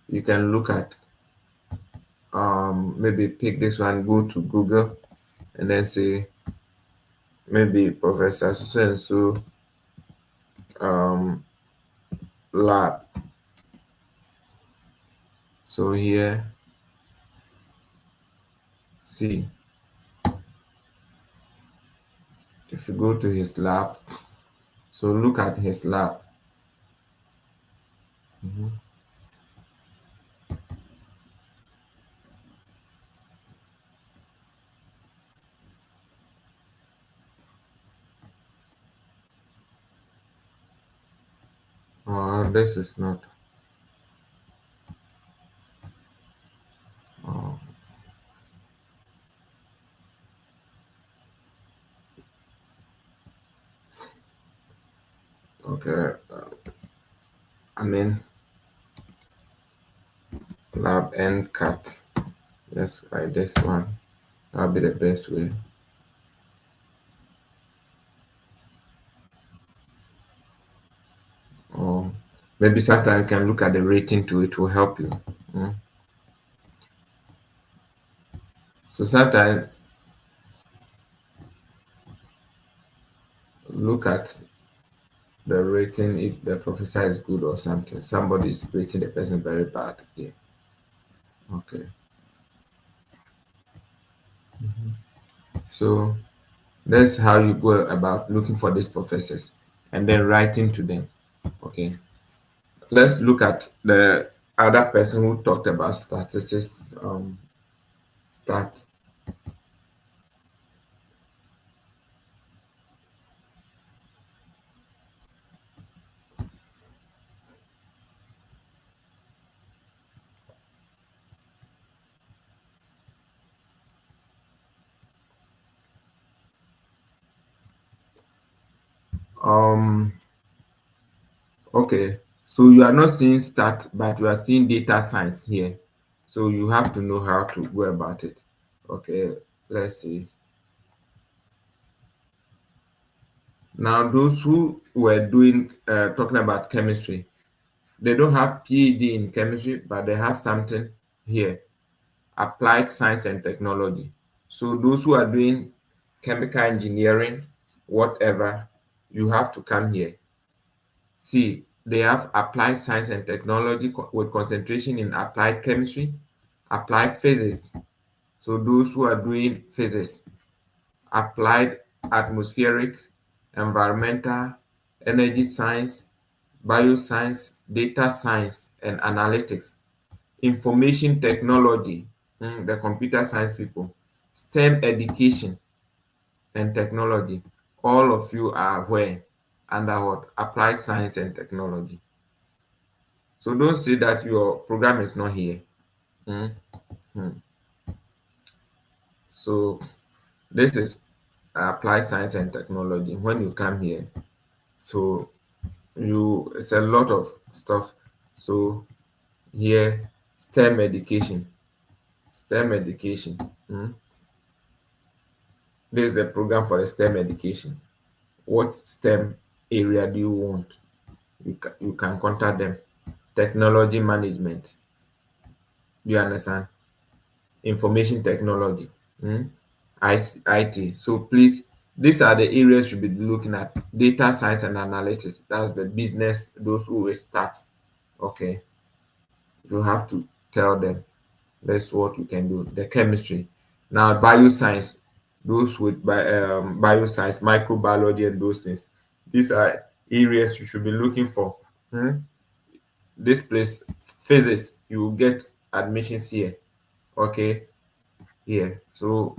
[SPEAKER 1] You can look at maybe pick this one, go to Google and then say maybe Professor so and so um lab. So here see if you go to his lab, so look at his lab. Mhm. This is not. Oh, okay. I mean, lab and cat. Just like this one. That'll be the best way. Or maybe sometimes you can look at the rating too. It will help you. Mm. So sometimes look at the rating if the professor is good or something. Somebody is rating the person very bad. Yeah. Okay. So that's how you go about looking for these professors and then writing to them. Okay. Let's look at the other person who talked about statistics. Start. Um, okay. So you are not seeing stat, but you are seeing data science here. So you have to know how to go about it. Okay, let's see. Now, those who were doing talking about chemistry, they don't have PhD in chemistry, but they have something here, applied science and technology. So those who are doing chemical engineering, whatever, you have to come here. See, they have applied science and technology with concentration in applied chemistry, applied physics. So those who are doing physics, applied atmospheric, environmental, energy science, bioscience, data science, and analytics, information technology, the computer science people, STEM education and technology. All of you are where? Under what? Applied science and technology. So don't say that your program is not here. Mm, mm. So this is applied science and technology. When you come here, so you it's a lot of stuff. So here, STEM education, STEM education. mm, This is the program for the STEM education. What STEM area do you want? You can contact them. Technology management. Do you understand? Information technology. mm, IT. So please, these are the areas you should be looking at. Data science and analytics. That's the business, those who will start. Okay. You have to tell them that's what you can do. The chemistry. Now, bioscience, those with bioscience, microbiology, and those things. These are areas you should be looking for. Hmm? This place, physics, you will get admissions here. Okay, here. So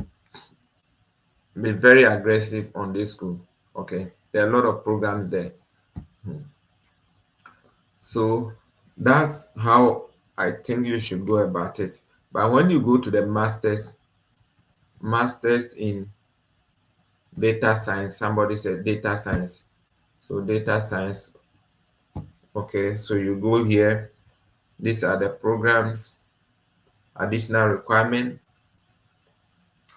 [SPEAKER 1] be very aggressive on this school. Okay, there are a lot of programs there. Hmm. So that's how I think you should go about it. But when you go to the masters in data science, somebody said data science. So data science, okay, so you go here. These are the programs, additional requirement.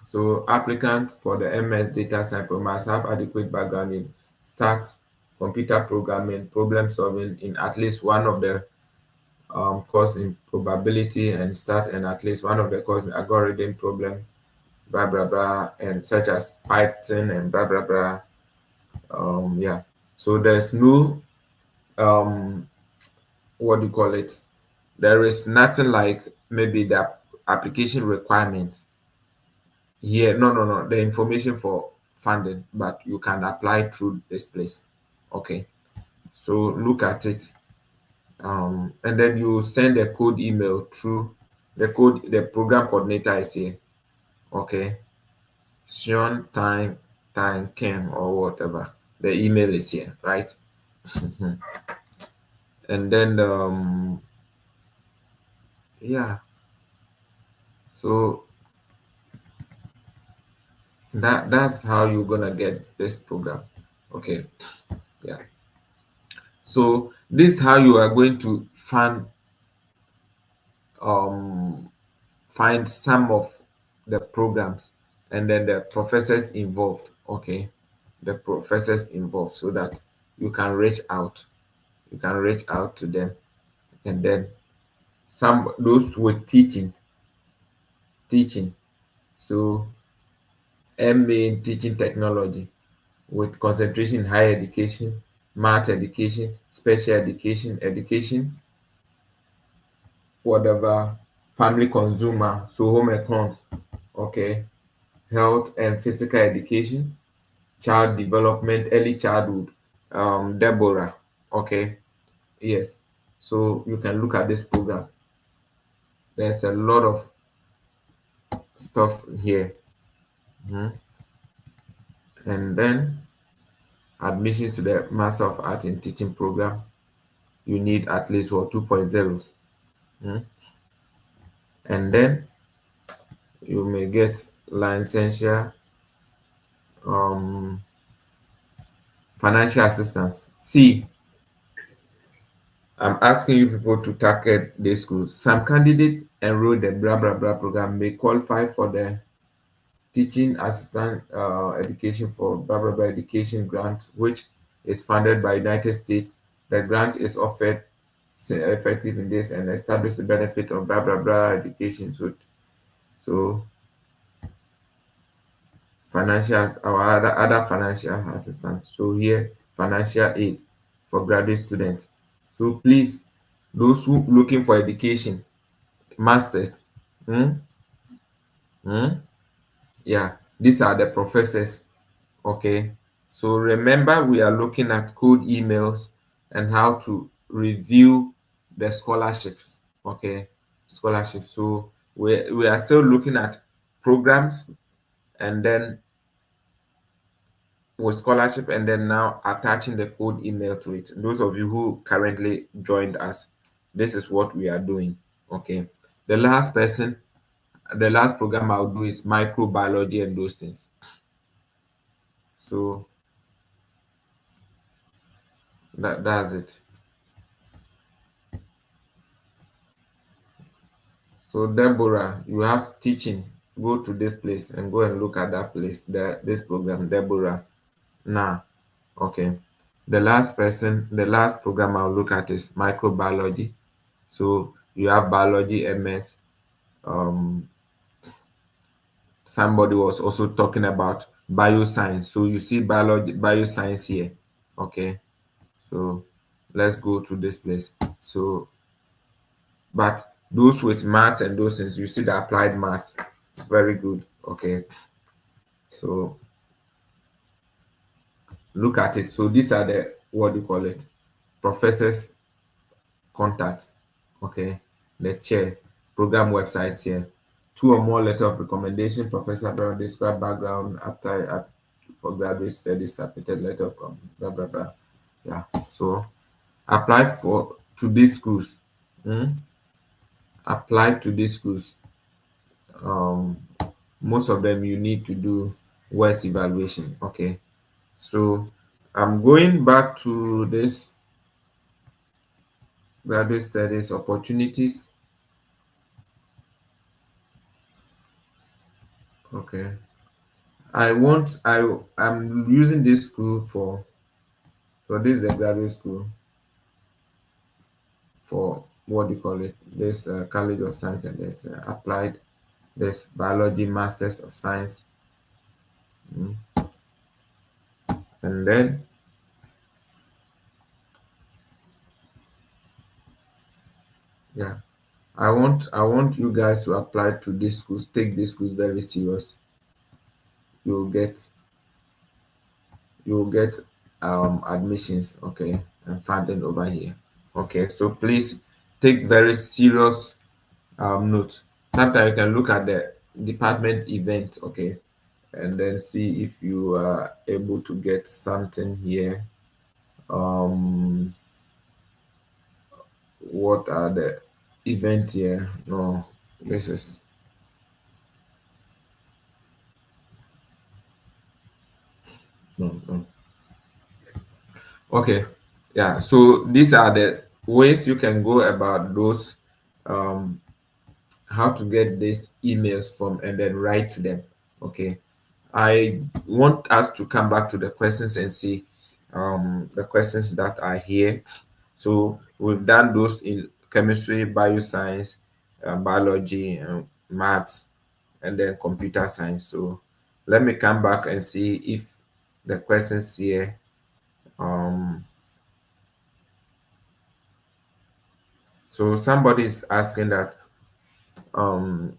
[SPEAKER 1] So applicant for the MS data science program must have adequate background in stats, computer programming, problem solving in at least one of the course in probability and stat, and at least one of the course in algorithm problem, blah blah blah, and such as Python and blah blah blah. Yeah. So there's no um what do you call it? There is nothing like maybe the application requirement here. No, no, no. The information for funding, but you can apply through this place. Okay. So look at it. And then you send a code email through the code. The program coordinator is here. Okay. Sean Time Ken or whatever. The email is here, right? And then yeah. So that's how you're gonna get this program. Okay. Yeah. So this is how you are going to um find some of the programs and then the professors involved. Okay. The professors involved so that you can reach out. You can reach out to them, and then some those with teaching. So MA in teaching technology with concentration in higher education, math education, special education, whatever, family consumer, so home econs, okay, health and physical education, child development, early childhood, Deborah, okay, yes. So you can look at this program. There's a lot of stuff here. Mhm. And then admission to the Master of Art in Teaching program, you need at least what 2.0. Mhm. And then you may get licensure um, Financial assistance. C, I'm asking you people to target the school. Some candidate enrolled the blah blah blah program may qualify for the teaching assistant education for blah blah blah education grant, which is funded by United States. The grant is offered effective in this and establish the benefit of blah blah blah education. So financial or other financial assistance. So here financial aid for graduate students. So please, those who looking for education, masters, hmm, hmm, yeah, these are the professors. Okay, so remember we are looking at code emails and how to review the scholarships. Okay, scholarships. So we are still looking at programs and then with scholarship and then now attaching the code email to it. Those of you who currently joined us, this is what we are doing. Okay, the last person, the last program I'll do is microbiology and those things. So that's it. So Deborah, you have teaching. Go to this place and go and look at that place. This program, Deborah. Now, okay. The last program I'll look at is microbiology. So you have biology, MS. Um, Somebody was also talking about bioscience. So you see biology, bioscience here. Okay. So let's go to this place. So, but those with maths and those things, you see the applied maths. Very good. Okay. So look at it. So these are the, what do you call it? Professors contact. Okay. The chair, program websites here. Two or more letter of recommendation, Professor Brown describe background after for graduate studies, submitted letter of blah blah blah. Yeah. So apply for to these schools. Hmm? Apply to these schools. Um, Most of them you need to do WES evaluation. Okay. So I'm going back to this graduate studies opportunities. Okay. I'm using this school for this is the graduate school for what do you call it? This College of Science and this applied this biology masters of science. Mm. And then yeah, I want you guys to apply to these schools, take these schools very serious. You'll get you'll get admissions, okay, and funding over here. Okay, so please take very serious note. Sometimes you can look at the department event, okay, and then see if you are able to get something here. Um, what are the event here? No, this is no. Okay, yeah. So these are the ways you can go about those. Um, how to get these emails from and then write to them. Okay, I want us to come back to the questions and see the questions that are here. So we've done those in chemistry, bioscience, biology, maths, and then computer science. So let me come back and see if the questions here. Um, so somebody is asking that um,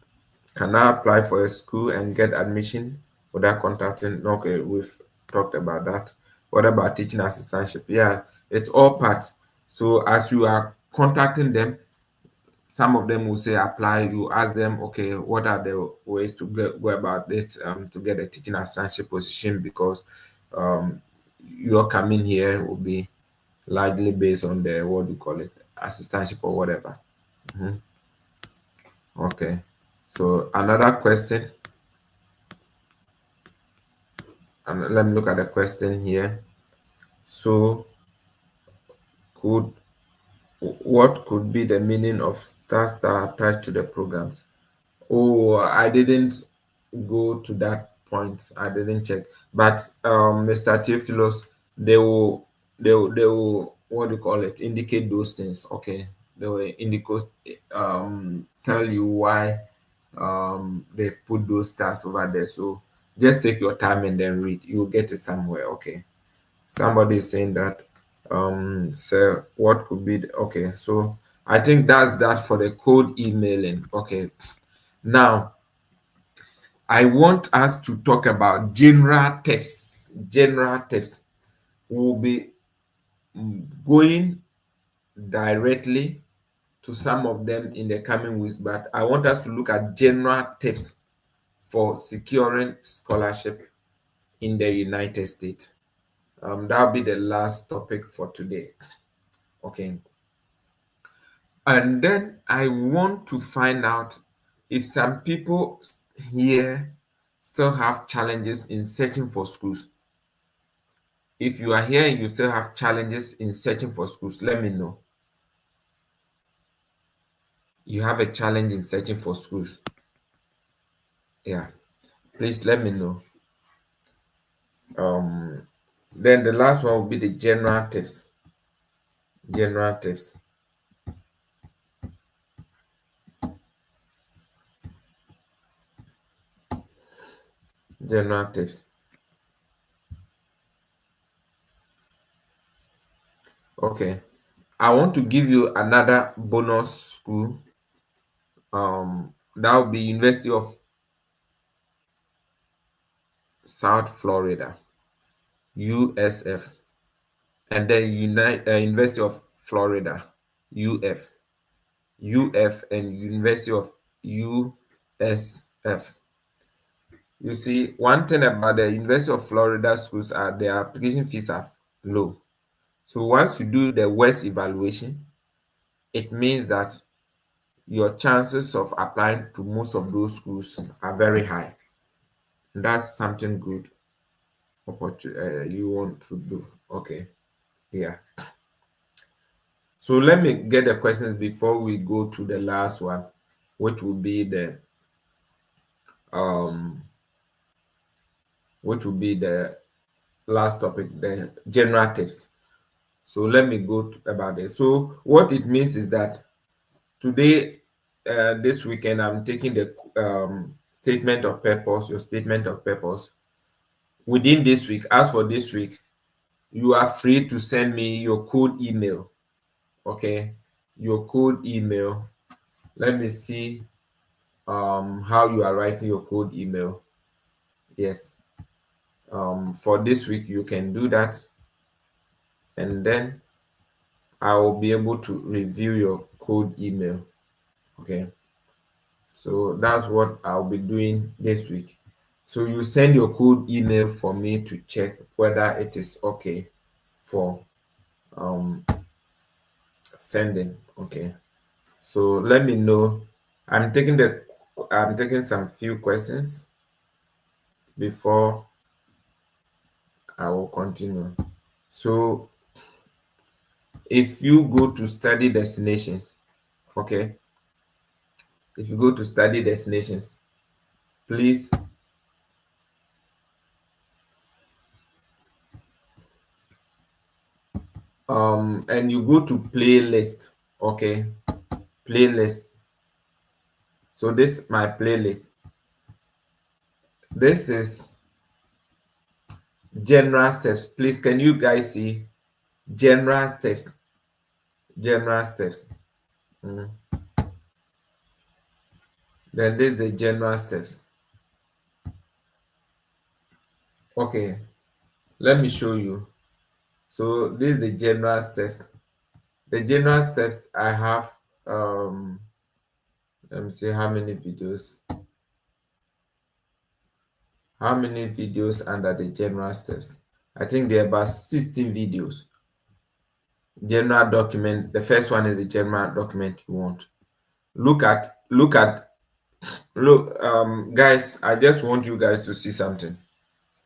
[SPEAKER 1] can I apply for a school and get admission without contacting? Okay, we've talked about that. What about teaching assistantship? Yeah, it's all part. So as you are contacting them, some of them will say apply. You ask them, okay, what are the ways to go about this to get a teaching assistantship position? Because um, your coming here will be largely based on the what do you call it, assistantship or whatever. Mhm. Okay. So another question, and let me look at the question here. So could what could be the meaning of star attached to the programs? Oh, I didn't go to that point. I didn't check. But Mr. Theophilus, they will what do you call it? Indicate those things. Okay. They will indicate tell you why they put those stars over there. So just take your time and then read. You'll get it somewhere. Okay. Somebody is saying that so what could be okay, so I think that's that for the code emailing. Okay. Now I want us to talk about general tips. General tips. We'll be going directly to some of them in the coming weeks, but I want us to look at general tips for securing scholarship in the United States. That'll be the last topic for today. Okay. And then I want to find out if some people here still have challenges in searching for schools. If you are here and you still have challenges in searching for schools, let me know. You have a challenge in searching for schools. Yeah, please let me know. Um, then the last one will be the general tips. General tips. General tips. Okay. I want to give you another bonus school. That will be University of South Florida, USF, and then University of Florida, UF, UF, and University of USF. You see, one thing about the University of Florida schools are their application fees are low. So once you do the WES evaluation, it means that your chances of applying to most of those schools are very high. And that's something good you want to do. Okay, yeah. So let me get the questions before we go to the last one, which will be the um which will be the last topic, the general tips. So let me go about it. So what it means is that today, this weekend, I'm taking the statement of purpose, your statement of purpose within this week. As for this week, you are free to send me your code email. Okay, your code email. Let me see how you are writing your code email. Yes, for this week you can do that, and then I will be able to review your code email. Okay, so that's what I'll be doing this week. So you send your code email for me to check whether it is okay for um sending. Okay, so let me know. I'm taking some few questions before I will continue. So if you go to study destinations, okay, if you go to study destinations, please and you go to playlist, okay, playlist. So this is my playlist. This is general steps. Please, can you guys see general steps? General steps. Mm. Then this is the general steps. Okay, let me show you. So this is the general steps. The general steps I have let me see how many videos. How many videos under the general steps? I think there are about 16 videos. General document. The first one is the general document you want. Look, guys, I just want you guys to see something.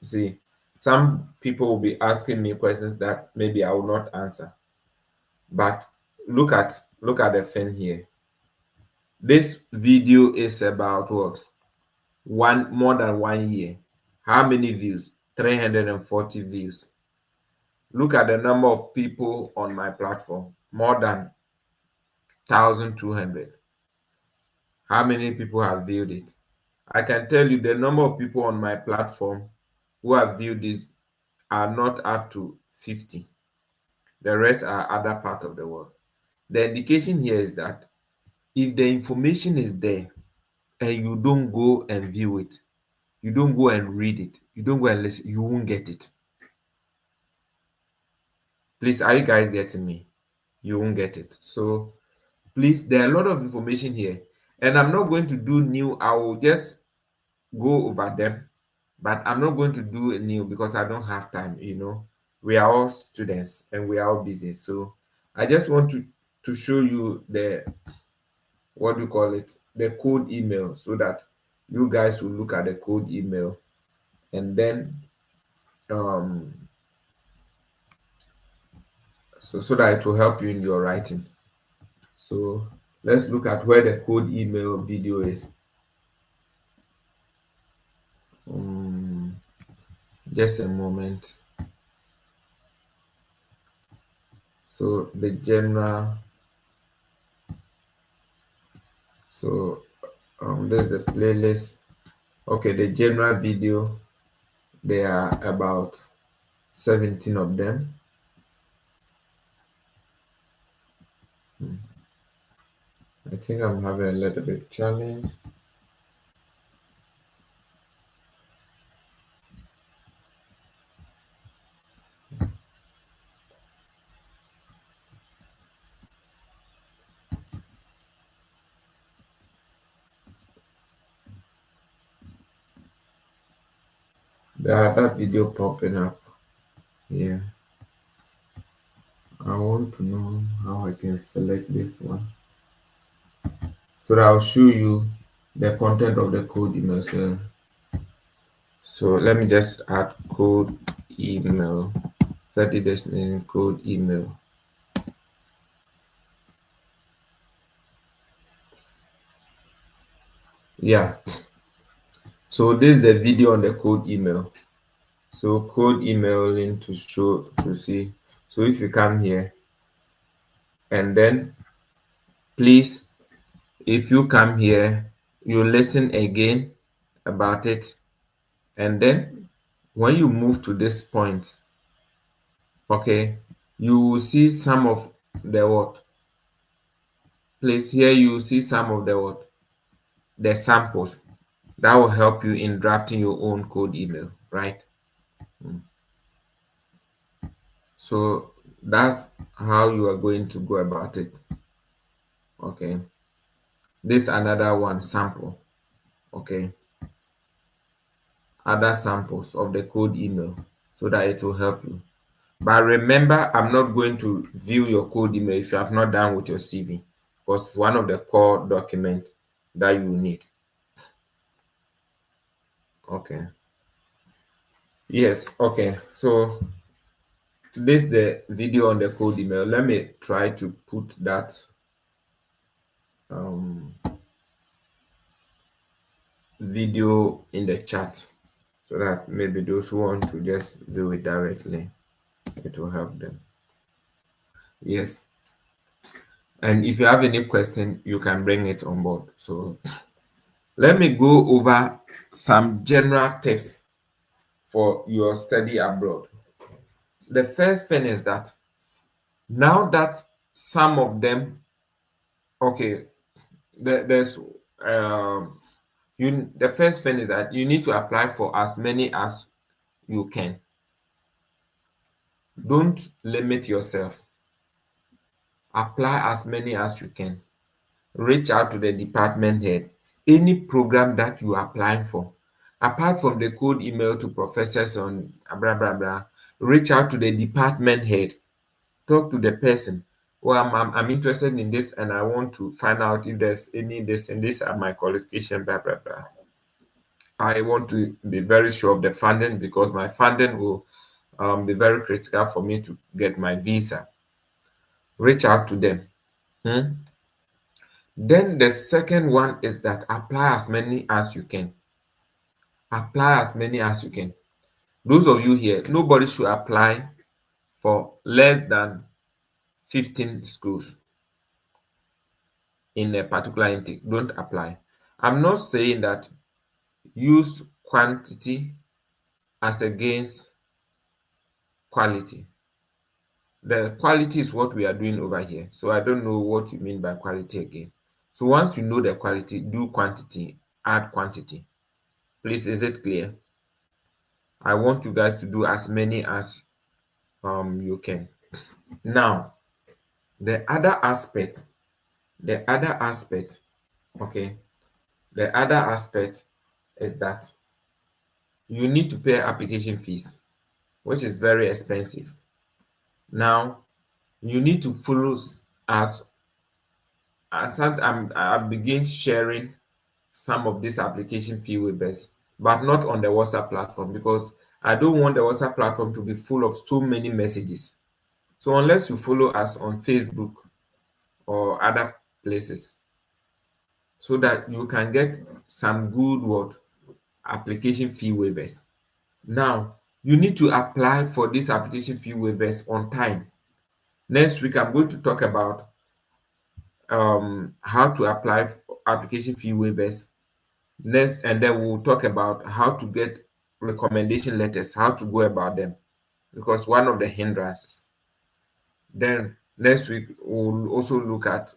[SPEAKER 1] See, Some people will be asking me questions that maybe I will not answer. But look at the thing here. This video is about what? One more than 1 year. How many views? 340 views. Look at the number of people on my platform. More than 1,200. How many people have viewed it? I can tell you the number of people on my platform who have viewed this are not up to 50. The rest are other part of the world. The indication here is that if the information is there and you don't go and view it, you don't go and read it, you don't go and listen, you won't get it. Please, are you guys getting me? You won't get it. So please, there are a lot of information here, and I'm not going to do new. I will just go over them, but I'm not going to do a new because I don't have time. We are all students and we are all busy. So I just want to show you the, what do you call it, the code email, so that you guys will look at the code email, and then um so that it will help you in your writing. So let's look at where the code email video is. um just a moment. So the general, so there's the playlist. Okay, the general video, there are about 17 of them. I think I'm having a little bit challenge. There are that video popping up here. I want to know how I can select this one, so that I'll show you the content of the code email. So let me just add code email, 30 days in code email. Yeah, so this is the video on the code email. So code emailing to show to see. So if you come here, and then please, if you come here, you listen again about it, and then when you move to this point, okay, you will see some of the what. Please, here you will see some of the what, the samples that will help you in drafting your own code email, right? So that's how you are going to go about it. Okay, this another one sample. Okay, other samples of the code email, so that it will help you. But remember, I'm not going to view your code email if you have not done with your CV, because one of the core documents that you need. Okay, yes, okay, so this is the video on the code email. Let me try to put that um, video in the chat, so that maybe those who want to just view it directly, it will help them. Yes, and if you have any question, you can bring it on board. So let me go over some general tips for your study abroad. The first thing is that now that some of them, okay, there's the first thing is that you need to apply for as many as you can. Don't limit yourself. Apply as many as you can. Reach out to the department head. Any program that you are applying for, apart from the code email to professors on blah blah blah, reach out to the department head. Talk to the person. Well, I'm interested in this and I want to find out if there's any this, and these are my qualifications, blah blah blah. I want to be very sure of the funding because my funding will be very critical for me to get my visa. Reach out to them. Hmm? Then the second one is that apply as many as you can. Apply as many as you can. Those of you here, nobody should apply for less than 15 schools in a particular intake. Don't apply. I'm not saying that use quantity as against quality. The quality is what we are doing over here. So I don't know what you mean by quality again. So once you know the quality, do quantity, add quantity. Please, is it clear? I want you guys to do as many as you can. Now, the other aspect, the other aspect, okay, the other aspect is that you need to pay application fees, which is very expensive. Now, you need to follow as I begin sharing some of these application fee waivers, but not on the WhatsApp platform because I don't want the WhatsApp platform to be full of so many messages. So unless you follow us on Facebook or other places, so that you can get some good word application fee waivers. Now, you need to apply for these application fee waivers on time. Next week, I'm going to talk about how to apply for application fee waivers. Next, and then we'll talk about how to get recommendation letters, how to go about them, because one of the hindrances. Then next week we'll also look at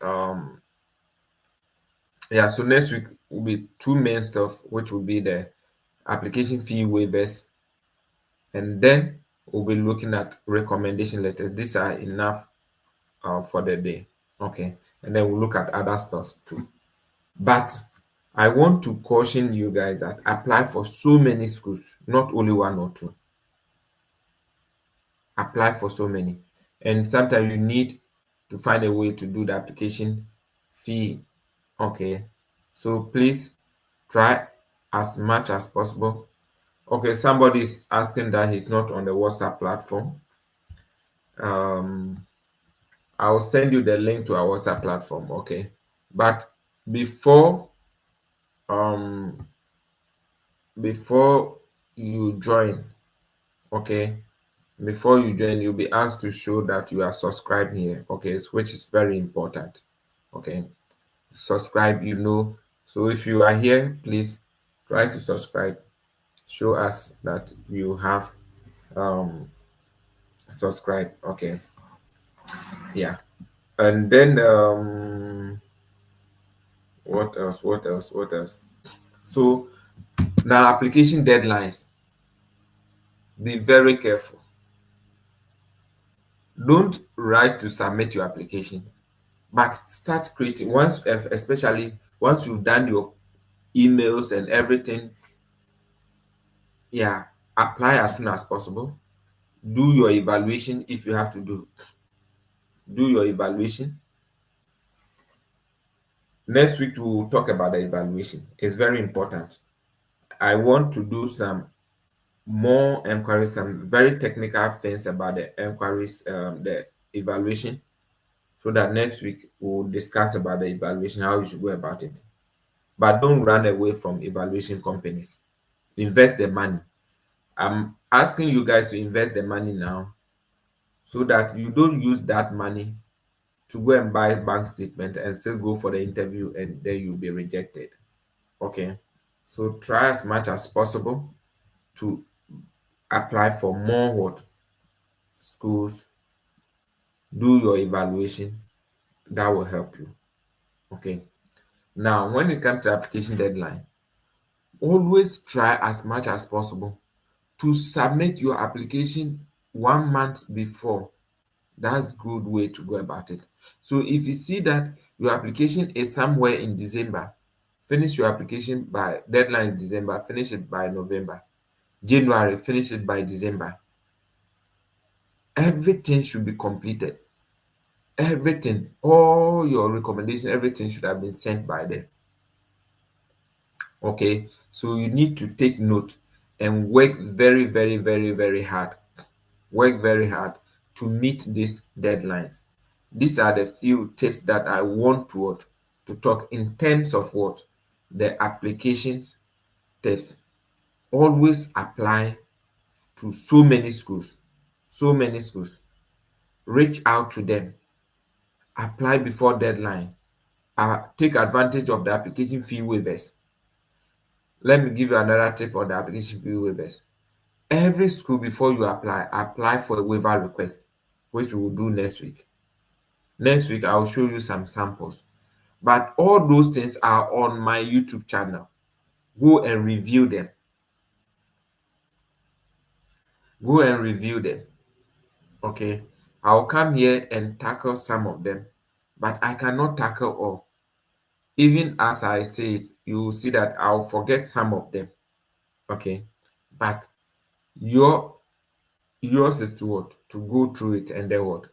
[SPEAKER 1] yeah. So next week will be two main stuff, which will be the application fee waivers, and then we'll be looking at recommendation letters. These are enough for the day. Okay, and then we'll look at other stuff too. But I want to caution you guys that apply for so many schools, not only one or two. Apply for so many. And sometimes you need to find a way to do the application fee. Okay. So please try as much as possible. Okay, somebody is asking that he's not on the WhatsApp platform. Um, I'll send you the link to our WhatsApp platform. Okay. But before um before you join, okay, before you join, you'll be asked to show that you are subscribed here, okay, which is very important. Okay, subscribe, you know. So if you are here, please try to subscribe. Show us that you have um subscribed. Okay, yeah. And then what else? What else? What else? So now application deadlines. Be very careful. Don't rush to submit your application, but start creating once, especially once you've done your emails and everything. Yeah, apply as soon as possible. Do your evaluation if you have to do your evaluation. Next week we'll talk about the evaluation. It's very important. I want to do some more enquiries, some very technical things about the enquiries, the evaluation, so that next week we'll discuss about the evaluation, how you should go about it. But don't run away from evaluation companies. Invest the money. I'm asking you guys to invest the money now so that you don't use that money to go and buy bank statement and still go for the interview and then you'll be rejected. Okay. So try as much as possible to apply for more what schools, do your evaluation. That will help you. Okay. Now, when it comes to application deadline, always try as much as possible to submit your application 1 month before. That's good way to go about it. So if you see that your application is somewhere in December, finish your application by deadline is December, finish it by November. January, finish it by December. Everything should be completed. Everything, all your recommendation, everything should have been sent by them. Okay. So you need to take note and work very, very, very, very hard. Work very hard to meet these deadlines. These are the few tips that I want to talk in terms of what the applications tips. Always apply to so many schools, so many schools. Reach out to them, apply before deadline, take advantage of the application fee waivers. Let me give you another tip on the application fee waivers. Every school, before you apply for a waiver request, which we will do next week. Next week, I'll show you some samples. But all those things are on my YouTube channel. Go and review them. Go and review them. Okay. I'll come here and tackle some of them, but I cannot tackle all. Even as I say it, you will see that I'll forget some of them. Okay. But your yours is to what? To go through it and then what?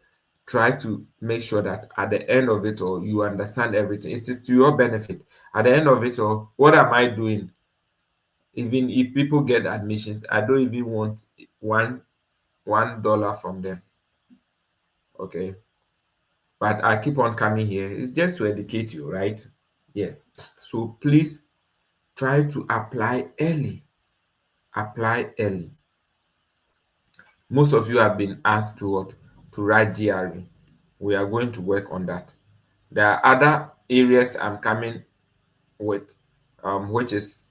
[SPEAKER 1] Try to make sure that at the end of it all, you understand everything. It is to your benefit. At the end of it all, what am I doing? Even if people get admissions, I don't even want $1 from them. Okay. But I keep on coming here. It's just to educate you, right? Yes. So please try to apply early. Apply early. Most of you have been asked to what? To write GRE. We are going to work on that. There are other areas I'm coming with, which is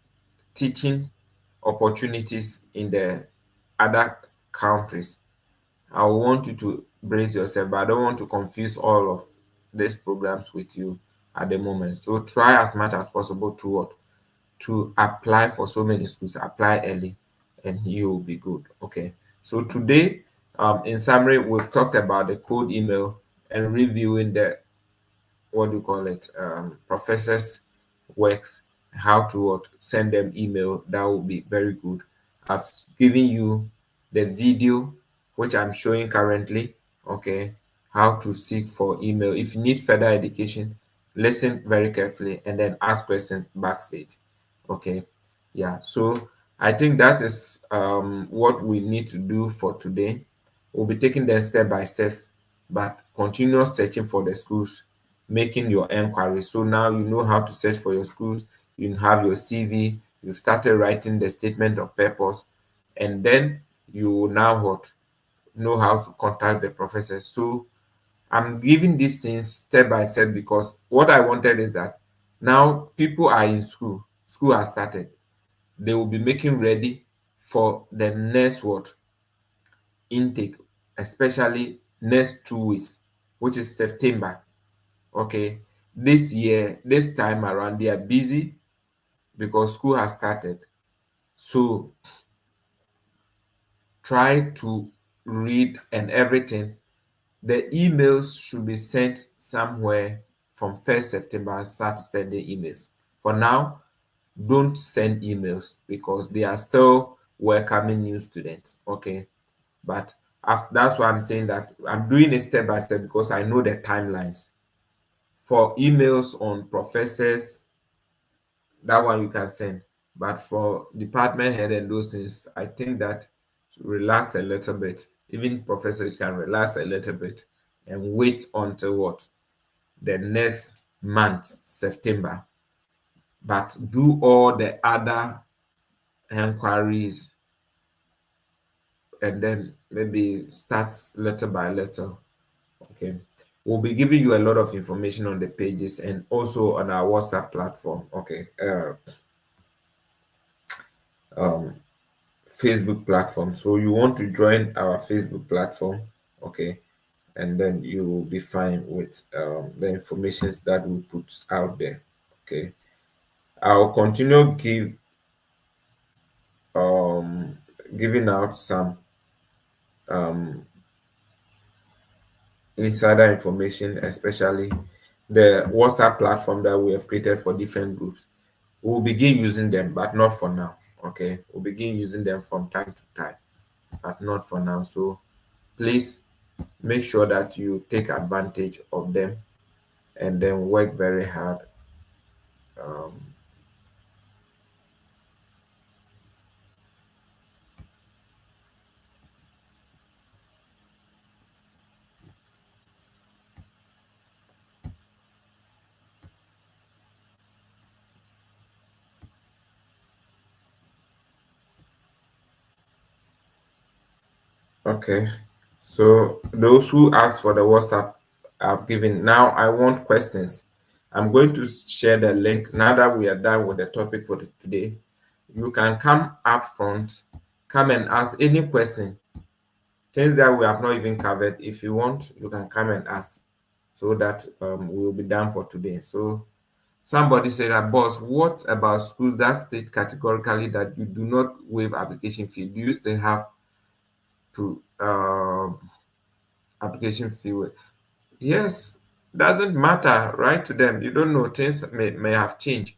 [SPEAKER 1] teaching opportunities in the other countries. I want you to brace yourself, but I don't want to confuse all of these programs with you at the moment. So try as much as possible to what? To apply for so many schools. Apply early, and you will be good. Okay. So today, in summary, we've talked about the cold email and reviewing the what do you call it, professors works, how to what, send them email. That will be very good. I've given you the video which I'm showing currently. Okay, how to seek for email. If you need further education, listen very carefully and then ask questions backstage. Okay. Yeah, so I think that is what we need to do for today. We'll be taking them step by step, but continuous searching for the schools, making your enquiry. So now you know how to search for your schools, you have your CV, you've started writing the statement of purpose, and then you will now what? Know how to contact the professor. So I'm giving these things step by step because what I wanted is that now people are in school, school has started. They will be making ready for the next what? Intake, especially next 2 weeks, which is September. Okay, this year, this time around, they are busy because school has started. So try to read and everything. The emails should be sent somewhere from 1st September. Start sending emails. For now, don't send emails because they are still welcoming new students. Okay, but that's why I'm saying that I'm doing it step by step because I know the timelines. For emails on professors, that one you can send. But for department head and those things, I think that relax a little bit. Even professors can relax a little bit and wait until what? The next month, September. But do all the other inquiries and then maybe start little by little. Okay. We'll be giving you a lot of information on the pages and also on our WhatsApp platform. Okay. Um, Facebook platform. So you want to join our Facebook platform, okay, and then you will be fine with the informations that we put out there. Okay. I'll continue um giving out some um insider information, especially the WhatsApp platform that we have created for different groups. We'll begin using them, but not for now. Okay, we'll begin using them from time to time, but not for now. So please make sure that you take advantage of them and then work very hard um, Okay. So those who asked for the WhatsApp I've given. Now I want questions. I'm going to share the link now that we are done with the topic for today. You can come up front, come and ask any question, things that we have not even covered. If you want, you can come and ask so that we will be done for today. So somebody said that, boss, what about schools that state categorically that you do not waive application fee? Do you still have to application fee? Yes, doesn't matter. Write to them. You don't know, things may have changed.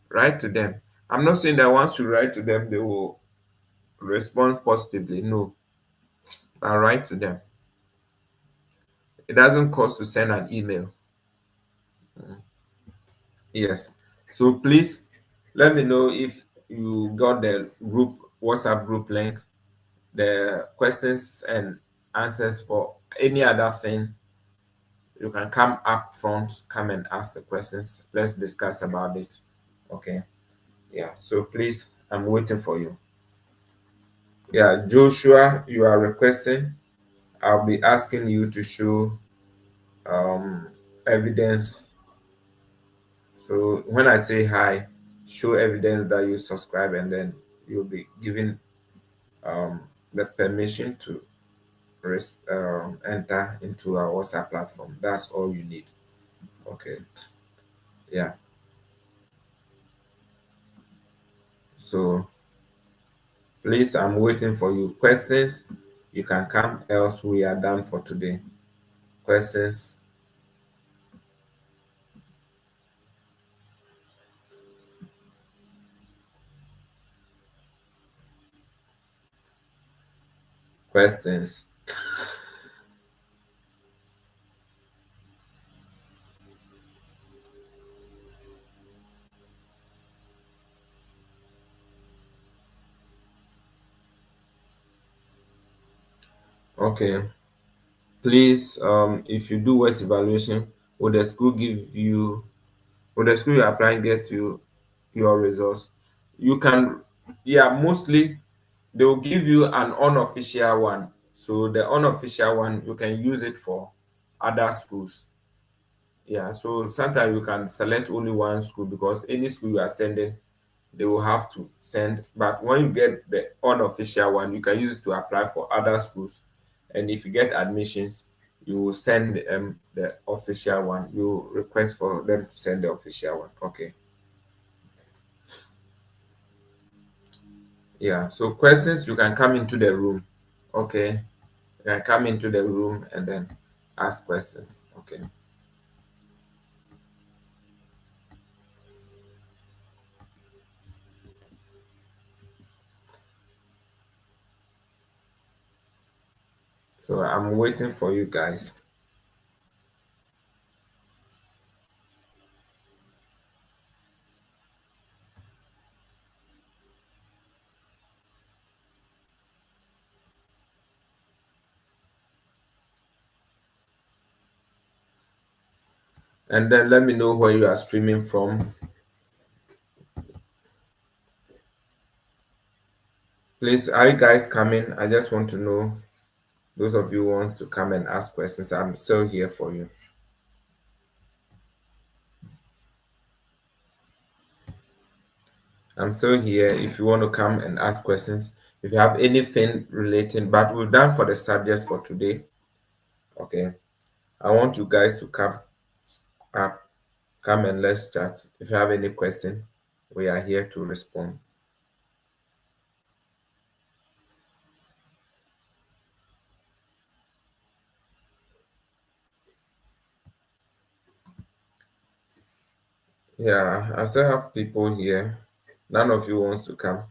[SPEAKER 1] Write to them. I'm not saying that once you write to them, they will respond positively. No, but write to them. It doesn't cost to send an email. Yes. So please let me know if you got the group WhatsApp group link, the questions and answers for any other thing. You can come up front, come and ask the questions. Let's discuss about it. Okay. Yeah. So please, I'm waiting for you. Yeah, Joshua, you are requesting. I'll be asking you to show evidence. So when I say hi, show evidence that you subscribe, and then you'll be given the permission to enter into our WhatsApp platform. That's all you need. Okay. Yeah. So please, I'm waiting for you. Questions, you can come, else we are done for today. Questions, questions. Okay. Please, if you do West evaluation, will the school give you, will the school you're applying get you your results? You can, yeah, mostly they will give you an unofficial one. So the unofficial one, you can use it for other schools. Yeah, so sometimes you can select only one school because any school you are sending, they will have to send. But when you get the unofficial one, you can use it to apply for other schools. And if you get admissions, you will send the official one. You request for them to send the official one. Okay. Yeah. So questions, you can come into the room. Okay. You can come into the room and then ask questions. Okay. So I'm waiting for you guys. And then let me know where you are streaming from. Please, are you guys coming? I just want to know. Those of you who want to come and ask questions, I'm still here for you. I'm still here if you want to come and ask questions. If you have anything relating, but we're done for the subject for today. Okay. I want you guys to come up, come and let's chat. If you have any question, we are here to respond. Yeah, I still have people here. None of you wants to come.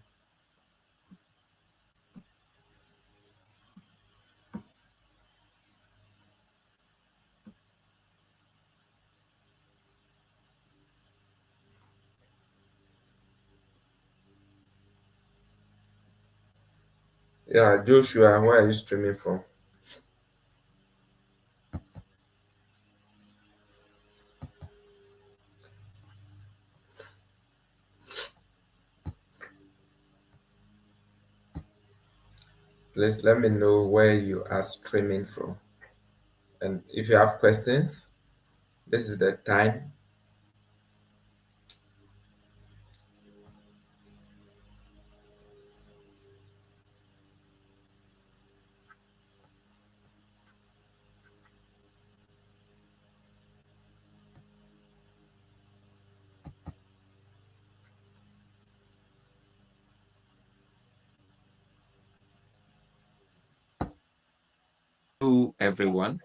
[SPEAKER 1] Yeah, Joshua, where are you streaming from? Please let me know where you are streaming from. And if you have questions, this is the time. Hello, everyone.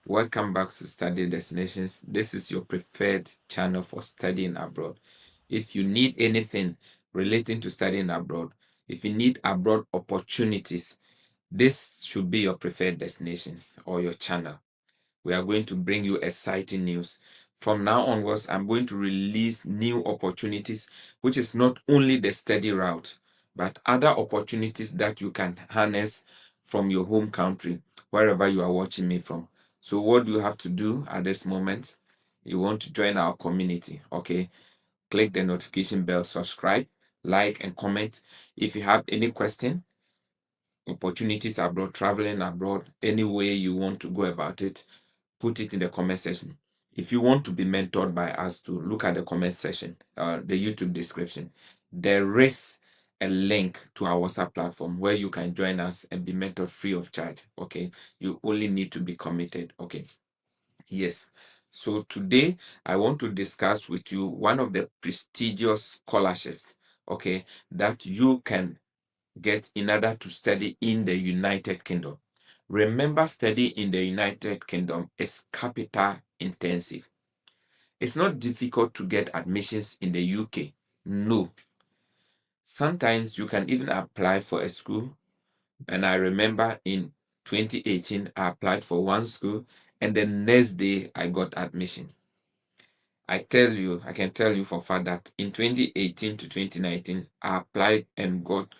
[SPEAKER 1] Welcome back to Study Destinations. This is your preferred channel for studying abroad. If you need anything relating to studying abroad, if you need abroad opportunities, this should be your preferred destinations or your channel. We are going to bring you exciting news. From now onwards, I'm going to release new opportunities, which is not only the study route, but other opportunities that you can harness from your home country, wherever you are watching me from. So what do you have to do at this moment? You want to join our community, okay? Click the notification bell, subscribe, like, and comment. If you have any question, opportunities abroad, traveling abroad, any way you want to go about it, put it in the comment section. If you want to be mentored by us, to look at the comment section, the YouTube description. There is a link to our WhatsApp platform where you can join us and be mentored free of charge. Okay, you only need to be committed. Okay, yes. So today I want to discuss with you one of the prestigious scholarships, okay, that you can get in order to study in the United Kingdom. Remember, study in the United Kingdom is capital intensive. It's not difficult to get admissions in the UK. No. Sometimes you can even apply for a school. And I remember in 2018, I applied for one school, and the next day I got admission. I can tell you for a fact that in 2018 to 2019, I applied and got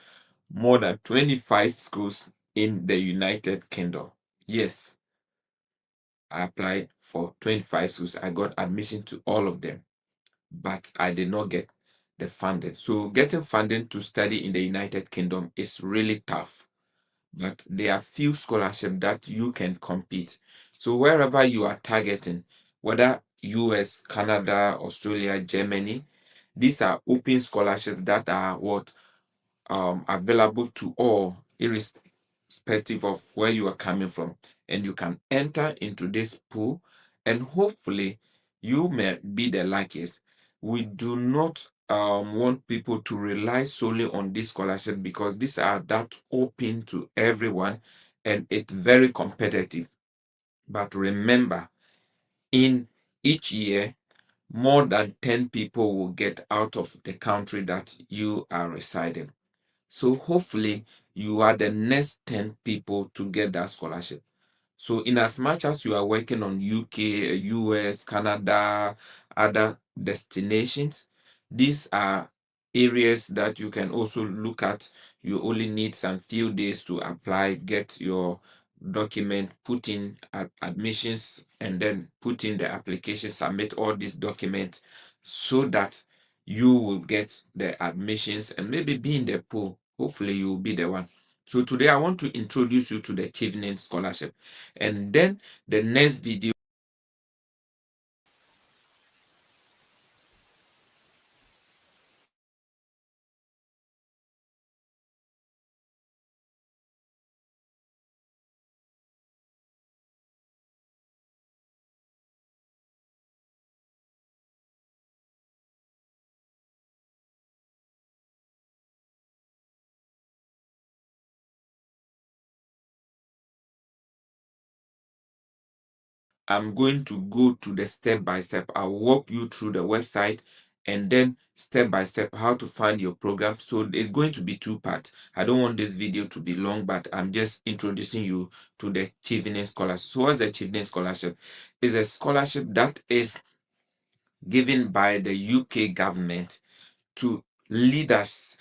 [SPEAKER 1] more than 25 schools in the United Kingdom. Yes, I applied for 25 schools. I got admission to all of them, but I did not get the funding. So getting funding to study in the United Kingdom is really tough. But there are few scholarships that you can compete. So wherever you are targeting, whether US, Canada, Australia, Germany, these are open scholarships that are available to all, irrespective of where you are coming from. And you can enter into this pool, and hopefully you may be the luckiest. We do not want people to rely solely on this scholarship, because these are that open to everyone and it's very competitive. But remember, in each year, more than 10 people will get out of the country that you are residing. So hopefully you are the next 10 people to get that scholarship. So in as much as you are working on UK, US, Canada, other destinations, these are areas that you can also look at. You only need some few days to apply, get your document, put in admissions, and then put in the application, submit all these documents so that you will get the admissions and maybe be in the pool. Hopefully you will be the one. So today I want to introduce you to the Achievement Scholarship. And then the next video, I'm going to go to the step by step. I'll walk you through the website and then step by step how to find your program. So it's going to be two parts. I don't want this video to be long, but I'm just introducing you to the Achievement Scholarship. So what's the Achievement Scholarship? It's a scholarship that is given by the UK government to leaders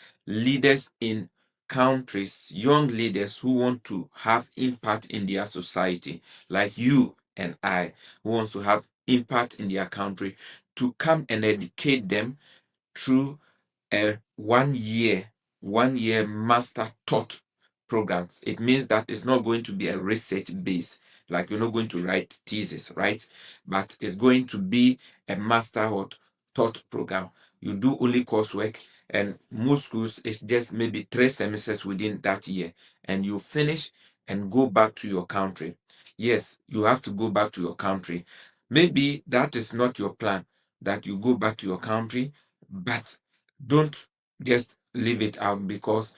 [SPEAKER 1] in countries, young leaders who want to have impact in their society, like you and I, who wants to have impact in their country, to come and educate them through a 1 year master taught
[SPEAKER 2] programs, it means that it's not going to be a research base, like you're not going to write thesis, right? But it's going to be a master or taught program. You do only coursework, and most schools it's just maybe 3 semesters within that year, and you finish and go back to your country. Yes, you have to go back to your country. Maybe that is not your plan, that you go back to your country, but don't just leave it out, because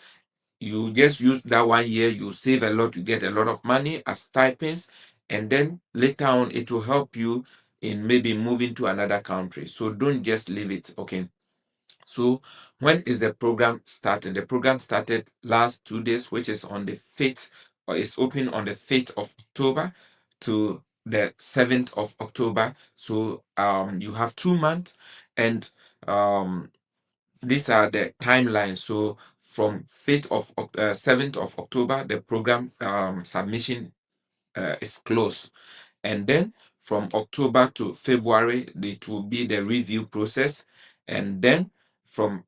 [SPEAKER 2] you just use that 1 year, you save a lot, you get a lot of money as stipends, and then later on it will help you in maybe moving to another country. So don't just leave it. Okay. So when is the program starting? The program started last 2 days, which is on the 5th, or it's open on the 5th of October to the 7th of October. So you have 2 months, and um these are the timelines. So from 7th of October, the program submission is closed. And then from October to February, it will be the review process. And then from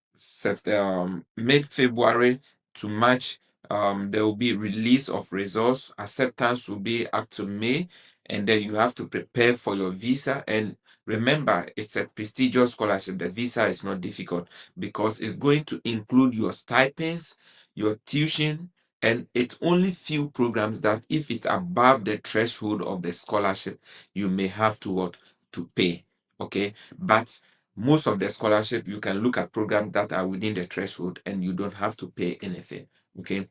[SPEAKER 2] mid-February to March, there will be release of results. Acceptance will be up to May. And then you have to prepare for your visa. And remember, it's a prestigious scholarship. The visa is not difficult, because it's going to include your stipends, your tuition, and it's only few programs that if it's above the threshold of the scholarship, you may have to what to pay. Okay. But most of the scholarship, you can look at programs that are within the threshold and you don't have to pay anything. Okay.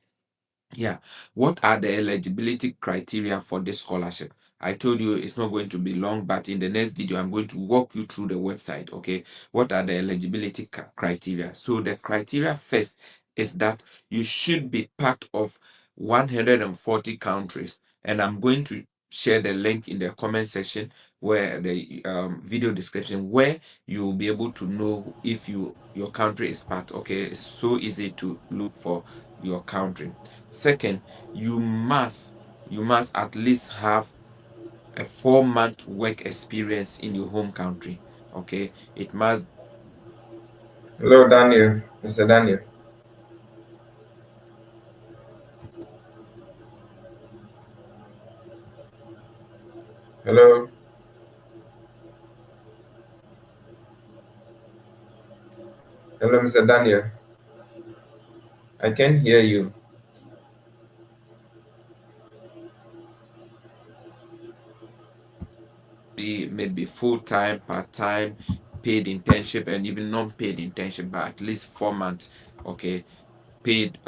[SPEAKER 2] Yeah. What are the eligibility criteria for this scholarship? I told you it's not going to be long, but in the next video, I'm going to walk you through the website. Okay. What are the eligibility criteria? So the criteria first is that you should be part of 140 countries. And I'm going to share the link in the comment section, where the video description, where you'll be able to know if your country is part. Okay. It's so easy to look for your country. Second, you must at least have a 4 month work experience in your home country. Okay, it must
[SPEAKER 1] Hello, Daniel. Mr. Daniel. Hello. Hello, Mr. Daniel. I can hear you.
[SPEAKER 2] be maybe full time, part time, paid internship, and even non-paid internship, but at least 4 months. Okay, paid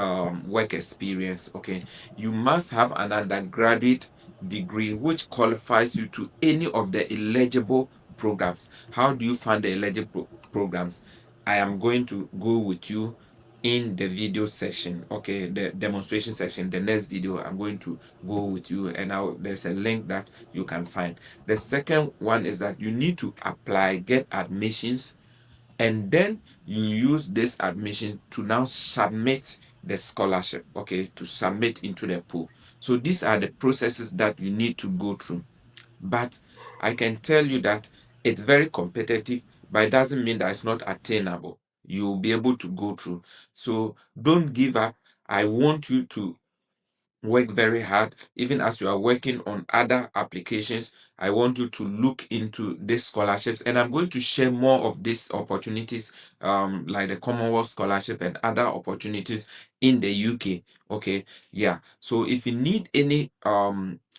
[SPEAKER 2] work experience. Okay, you must have an undergraduate degree which qualifies you to any of the eligible programs. How do you find the eligible programs? I am going to go with you in the video section. Okay, the demonstration section, the next video, I'm going to go with you, and there's a link that you can find. The second one is that you need to apply, get admissions, and then you use this admission to now submit the scholarship. Okay, to submit into the pool. So these are the processes that you need to go through. But I can tell you that it's very competitive, but it doesn't mean that it's not attainable. You'll be able to go through. So don't give up. I want you to work very hard. Even as you are working on other applications, I want you to look into these scholarships, and I'm going to share more of these opportunities, like the Commonwealth Scholarship and other opportunities in the UK. Okay, yeah. So if you need any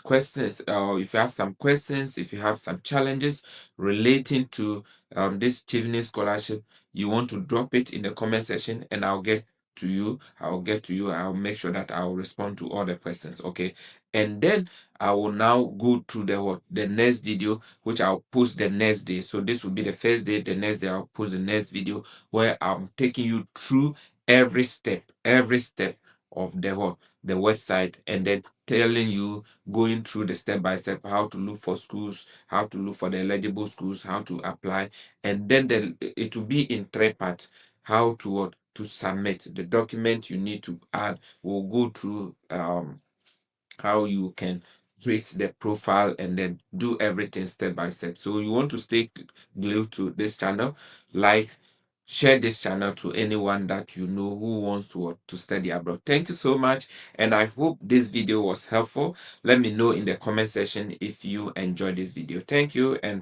[SPEAKER 2] questions, if you have some questions, if you have some challenges relating to this Chevening scholarship, you want to drop it in the comment section, and I'll get to you. I'll make sure that I'll respond to all the questions. Okay, and then I will now go to the next video, which I'll post the next day. So this will be the first day. The next day I'll post the next video, where I'm taking you through every step of the website, and then telling you, going through the step by step, how to look for schools, how to look for the eligible schools, how to apply, and then it will be in 3 parts. How to submit the document you need to add. We'll go through how you can create the profile and then do everything step by step. So you want to stay glued to this channel, like, share this channel to anyone that you know who wants to study abroad. Thank you so much, and I hope this video was helpful. Let me know in the comment section if you enjoyed this video. Thank you, and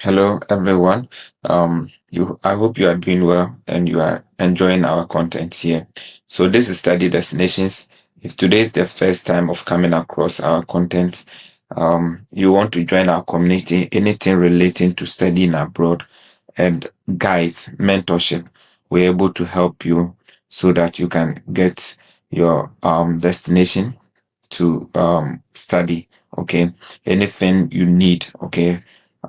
[SPEAKER 2] hello everyone. I hope you are doing well and you are enjoying our content here. So this is Study Destinations. If today is the first time of coming across our content, you want to join our community, anything relating to studying abroad and guides, mentorship, we're able to help you so that you can get your destination to study. Okay, anything you need. Okay,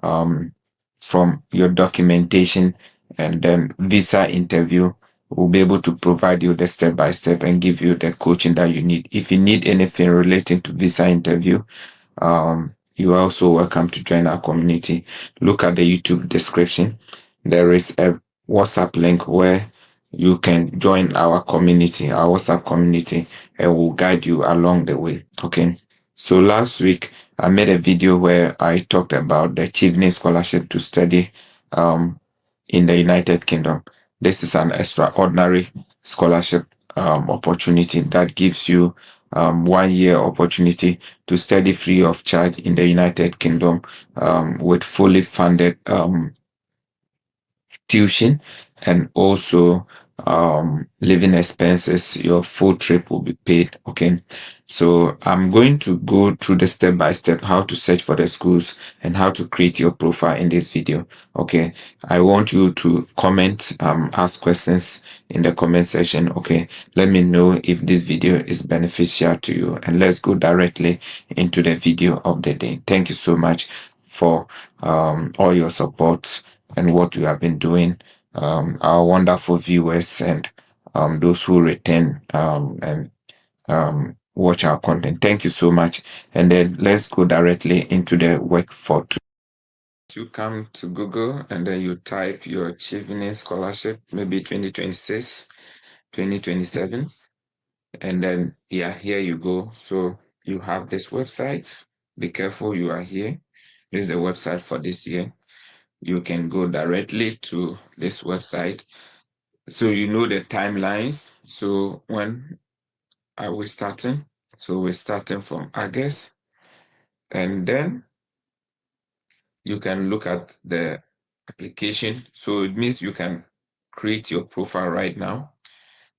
[SPEAKER 2] um, from your documentation and then visa interview, we'll be able to provide you the step by step and give you the coaching that you need. If you need anything relating to visa interview, you are also welcome to join our community. Look at the YouTube description. There is a WhatsApp link where you can join our community, our WhatsApp community, and we'll guide you along the way. Okay. So last week I made a video where I talked about the achieving scholarship to study um, in the United Kingdom. This is an extraordinary scholarship opportunity that gives you 1 year opportunity to study free of charge in the United Kingdom with fully funded tuition and also living expenses. Your full trip will be paid. Okay, so I'm going to go through the step by step how to search for the schools and how to create your profile in this video. Okay, I want you to comment, ask questions in the comment section. Okay, let me know if this video is beneficial to you, and let's go directly into the video of the day. Thank you so much for all your support and what you have been doing, our wonderful viewers and those who return and watch our content. Thank you so much. And then let's go directly into the work for today. You come to Google and then you type your achieving scholarship, maybe 2026, 2027. And then, yeah, here you go. So you have this website. Be careful, you are here. This is the website for this year. You can go directly to this website. So you know the timelines. So when are we starting? So we're starting from August. And then you can look at the application. So it means you can create your profile right now.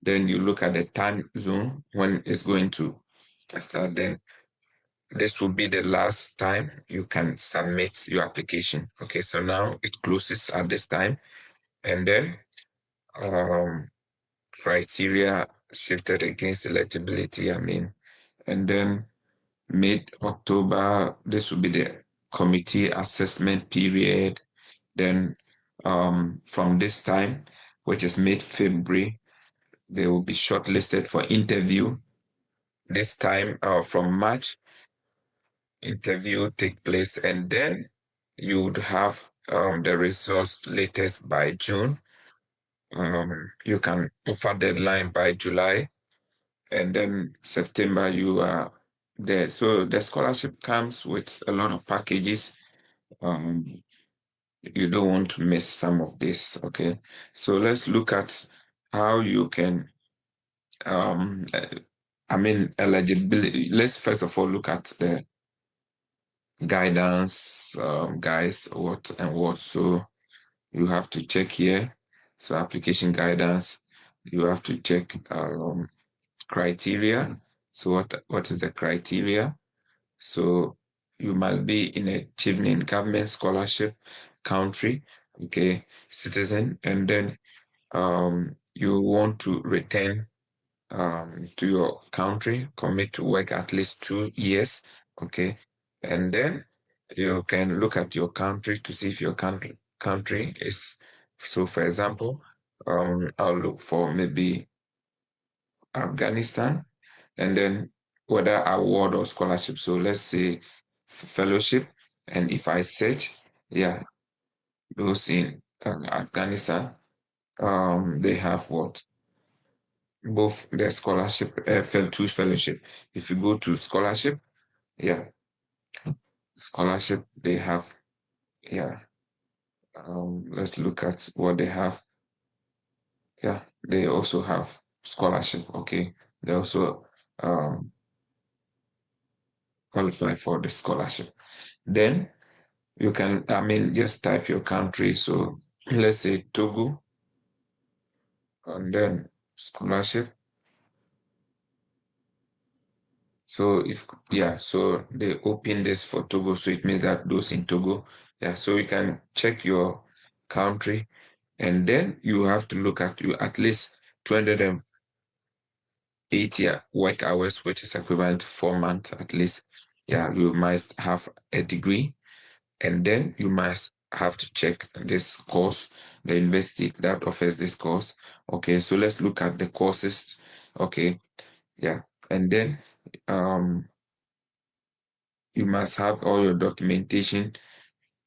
[SPEAKER 2] Then you look at the time zone when it's going to start. Then this will be the last time you can submit your application. Okay, so now it closes at this time. And then um criteria shifted against electability, I mean, and then mid-October, this will be the committee assessment period. Then from this time, which is mid-February, they will be shortlisted for interview. This time from March, interview take place, and then you would have the results latest by June. You can offer deadline by July, and then September you are there. So the scholarship comes with a lot of packages. Um, you don't want to miss some of this. Okay, so let's look at how you can. Um, uh, I mean eligibility. Let's first of all look at the guidance, guys, what and what. So you have to check here. So application guidance. You have to check criteria. So what is the criteria? So you must be in a achieving government scholarship country, okay, citizen, and then you want to return to your country, commit to work at least 2 years, okay, and then you can look at your country to see if your country is, so for example, I'll look for maybe Afghanistan, and then whether award or scholarship. So let's say fellowship, and if I search, yeah, those in Afghanistan, they have what both the scholarship, two fellowship. If you go to scholarship, yeah, scholarship, they have, yeah. Let's look at what they have. Yeah, they also have scholarship. Okay, they also um, qualify for the scholarship. Then you can, I mean, just type your country. So let's say Togo, and then scholarship. So if, yeah, so they open this for Togo, so it means that those in Togo, yeah, so you can check your country, and then you have to look at you at least 280 work hours, which is equivalent to 4 months at least. Yeah, you might have a degree, and then you must have to check this course, the university that offers this course. Okay, so let's look at the courses. Okay, yeah, and then um you must have all your documentation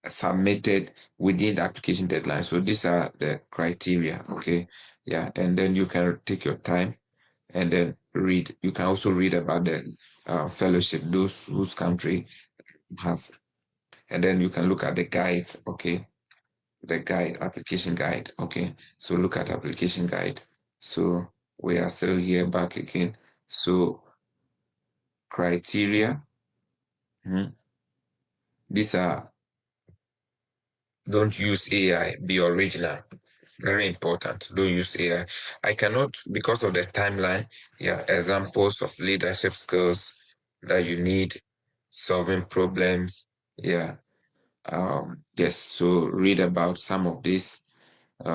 [SPEAKER 2] submitted within the application deadline. So these are the criteria. Okay, yeah, and then you can take your time and then read. You can also read about the fellowship, those whose country have, and then you can look at the guides. Okay, the guide, application guide. Okay, so look at application guide. So we are still here back again. So criteria. Mhm. These are, don't use AI, be original. Very important. Don't use AI. I cannot, because of the timeline, yeah, examples of leadership skills that you need, solving problems. Yeah. Yes. So read about some of this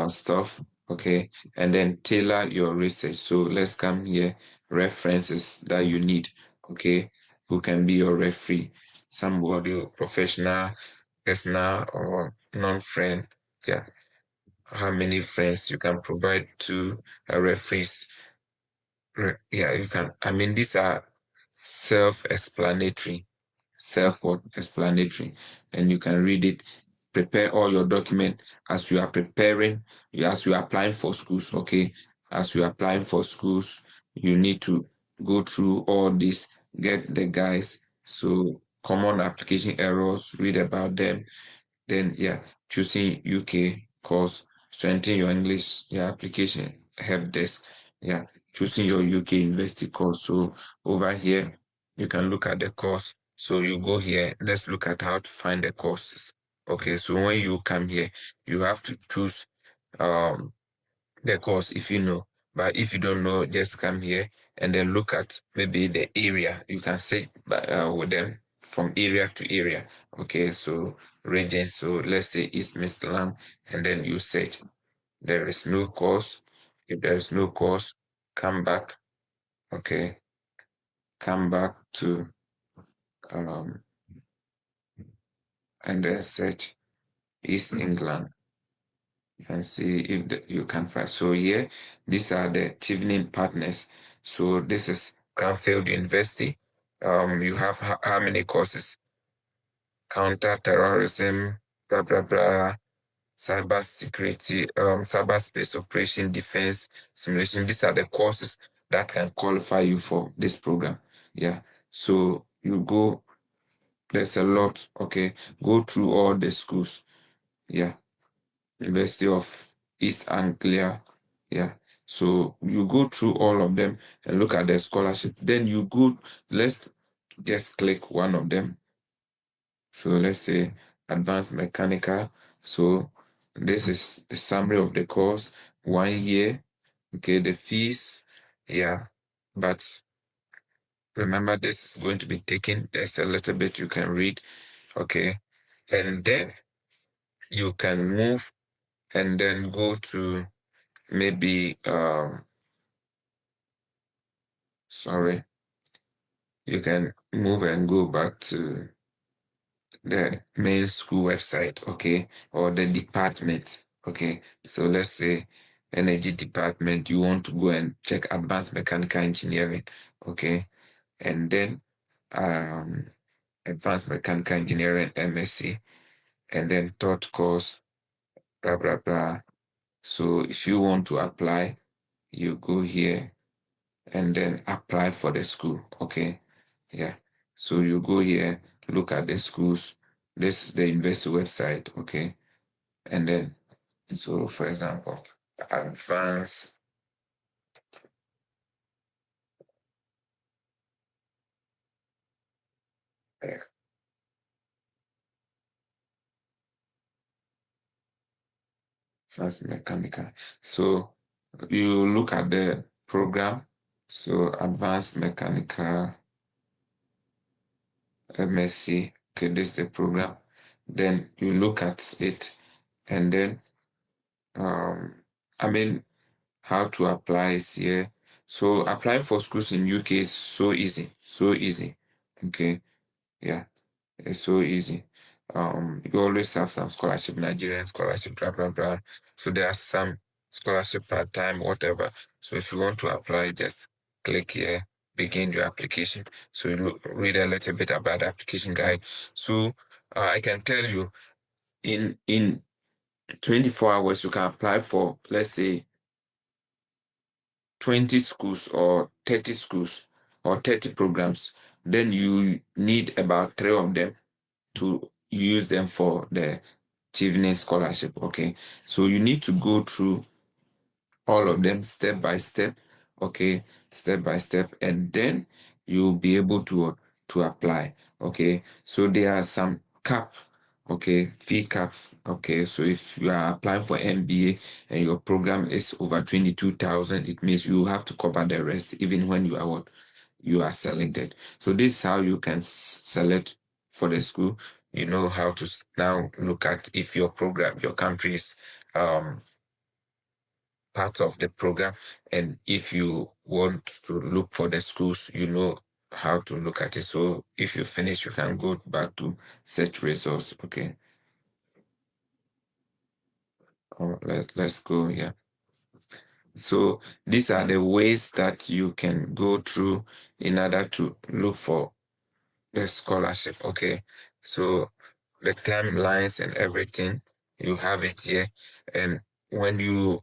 [SPEAKER 2] stuff. Okay. And then tailor your research. So let's come here. References that you need. Okay. Who can be your referee? Somebody professional, personal, or non-friend. Yeah, how many friends you can provide to a referees. Yeah, you can. I mean, these are self-explanatory, self-explanatory, and you can read it. Prepare all your document as you are preparing, as you are applying for schools. Okay, as you are applying for schools, you need to go through all this, get the guys. So common application errors, read about them, then yeah, choosing UK course, strengthen your English, yeah, application, help desk, yeah, choosing your UK university course. So over here, you can look at the course. So you go here, let's look at how to find the courses. Okay, so when you come here, you have to choose um the course if you know. But if you don't know, just come here and then look at maybe the area. You can sit with them from area to area. Okay, so region. So let's say East Midland, and then you search. There is no course. If there is no course, come back. Okay, come back to um and then search East England and see if you can find. So here, these are the Chevening partners. So this is Cranfield University. You have how many courses? Counter terrorism, blah blah blah, cyber security, cyberspace operation, defense, simulation. These are the courses that can qualify you for this program. Yeah. So you go, there's a lot. Okay. Go through all the schools. Yeah. University of East Anglia. Yeah. So you go through all of them and look at the scholarship. Then you go, let's just click one of them. So let's say advanced mechanical. So this is the summary of the course, 1 year. Okay, the fees. Yeah. But remember, this is going to be taken. There's a little bit you can read. Okay. And then you can move and then go to maybe sorry, you can move and go back to the main school website, okay, or the department. Okay, so let's say energy department, you want to go and check advanced mechanical engineering. Okay, and then um advanced mechanical engineering MSc, and then third course, blah blah blah. So if you want to apply, you go here and then apply for the school. Okay. Yeah. So you go here, look at the schools. This is the university website. Okay. And then, so for example, advanced eh, advanced mechanical. So you look at the program. So advanced mechanical MSc. Okay, this is the program. Then you look at it, and then um I mean how to apply is here. So applying for schools in UK is so easy, so easy. Okay, yeah, it's so easy. You always have some scholarship, Nigerian scholarship, blah blah blah. So there are some scholarship part time, whatever. So if you want to apply, just click here, begin your application. So you read a little bit about the application guide. So I can tell you in 24 hours you can apply for, let's say, 20 schools or 30 schools or 30 programs. Then you need about three of them to use them for the Chevening scholarship. Okay. So you need to go through all of them step by step. Okay. Step by step. And then you'll be able to apply. Okay. So there are some cap. Okay. Fee cap. Okay. So if you are applying for MBA and your program is over 22,000, it means you have to cover the rest even when you are what? You are selected. So this is how you can select for the school. You know how to now look at if your program, your country is part of the program, and if you want to look for the schools, you know how to look at it. So if you finish, you can go back to search results. Okay. Let's go. Yeah. So these are the ways that you can go through in order to look for the scholarship. Okay. So the timelines and everything, you have it here. And when you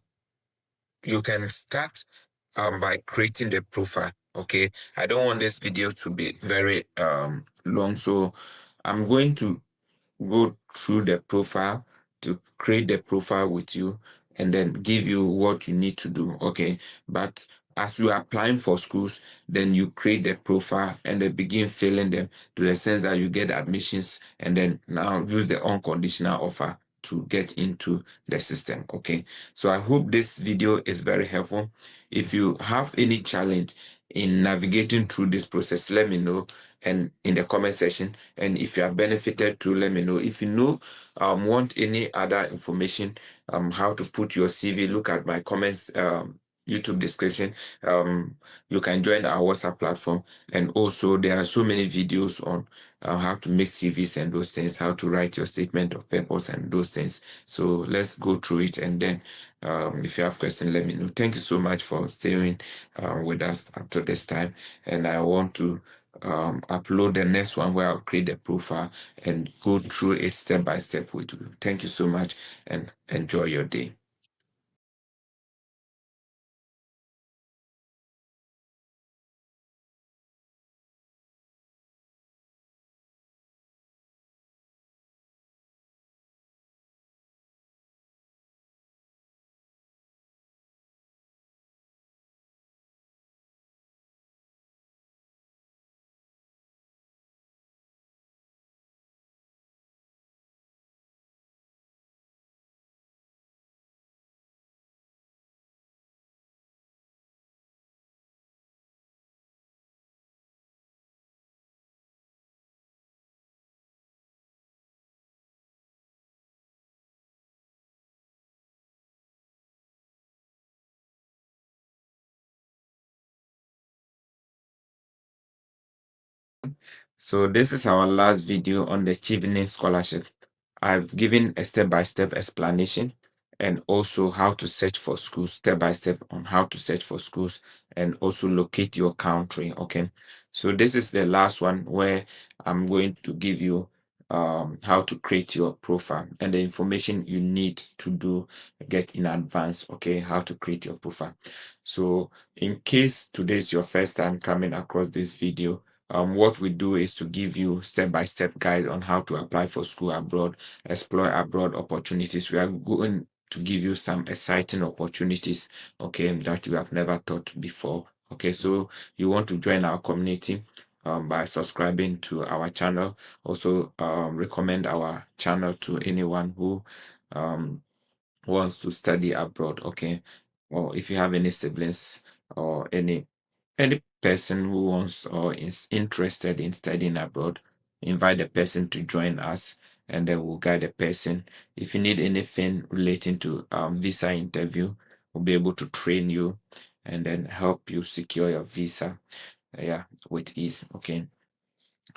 [SPEAKER 2] can start by creating the profile. Okay. I don't want this video to be very long. So I'm going to go through the profile to create the profile with you and then give you what you need to do. Okay. But as you are applying for schools, then you create the profile and then begin filling them to the sense that you get admissions and then now use the unconditional offer to get into the system. Okay. So I hope this video is very helpful. If you have any challenge in navigating through this process, let me know and in the comment section. And if you have benefited to, let me know. If you know want any other information, how to put your CV, look at my comments YouTube description. You can join our WhatsApp platform, and also there are so many videos on how to make CVs and those things, how to write your statement of purpose and those things. So let's go through it, and then if you have questions, let me know. Thank you so much for staying with us up to this time, and I want to upload the next one where I'll create the profile and go through it step by step with you. Thank you so much and enjoy your day. So this is our last video on the Chevening Scholarship. I've given a step-by-step explanation and also how to search for schools, step-by-step on how to search for schools and also locate your country. Okay. So this is the last one where I'm going to give you how to create your profile and the information you need to get in advance. Okay, how to create your profile. So in case today is your first time coming across this video, what we do is to give you step-by-step guide on how to apply for school abroad, explore abroad opportunities. We are going to give you some exciting opportunities, okay, that you have never thought before. Okay, so you want to join our community by subscribing to our channel. Also, recommend our channel to anyone who um, wants to study abroad. Okay, or if you have any siblings or any person who wants or is interested in studying abroad, invite the person to join us, and then we'll guide the person. If you need anything relating to visa interview, we'll be able to train you and then help you secure your visa, yeah, with ease. Okay,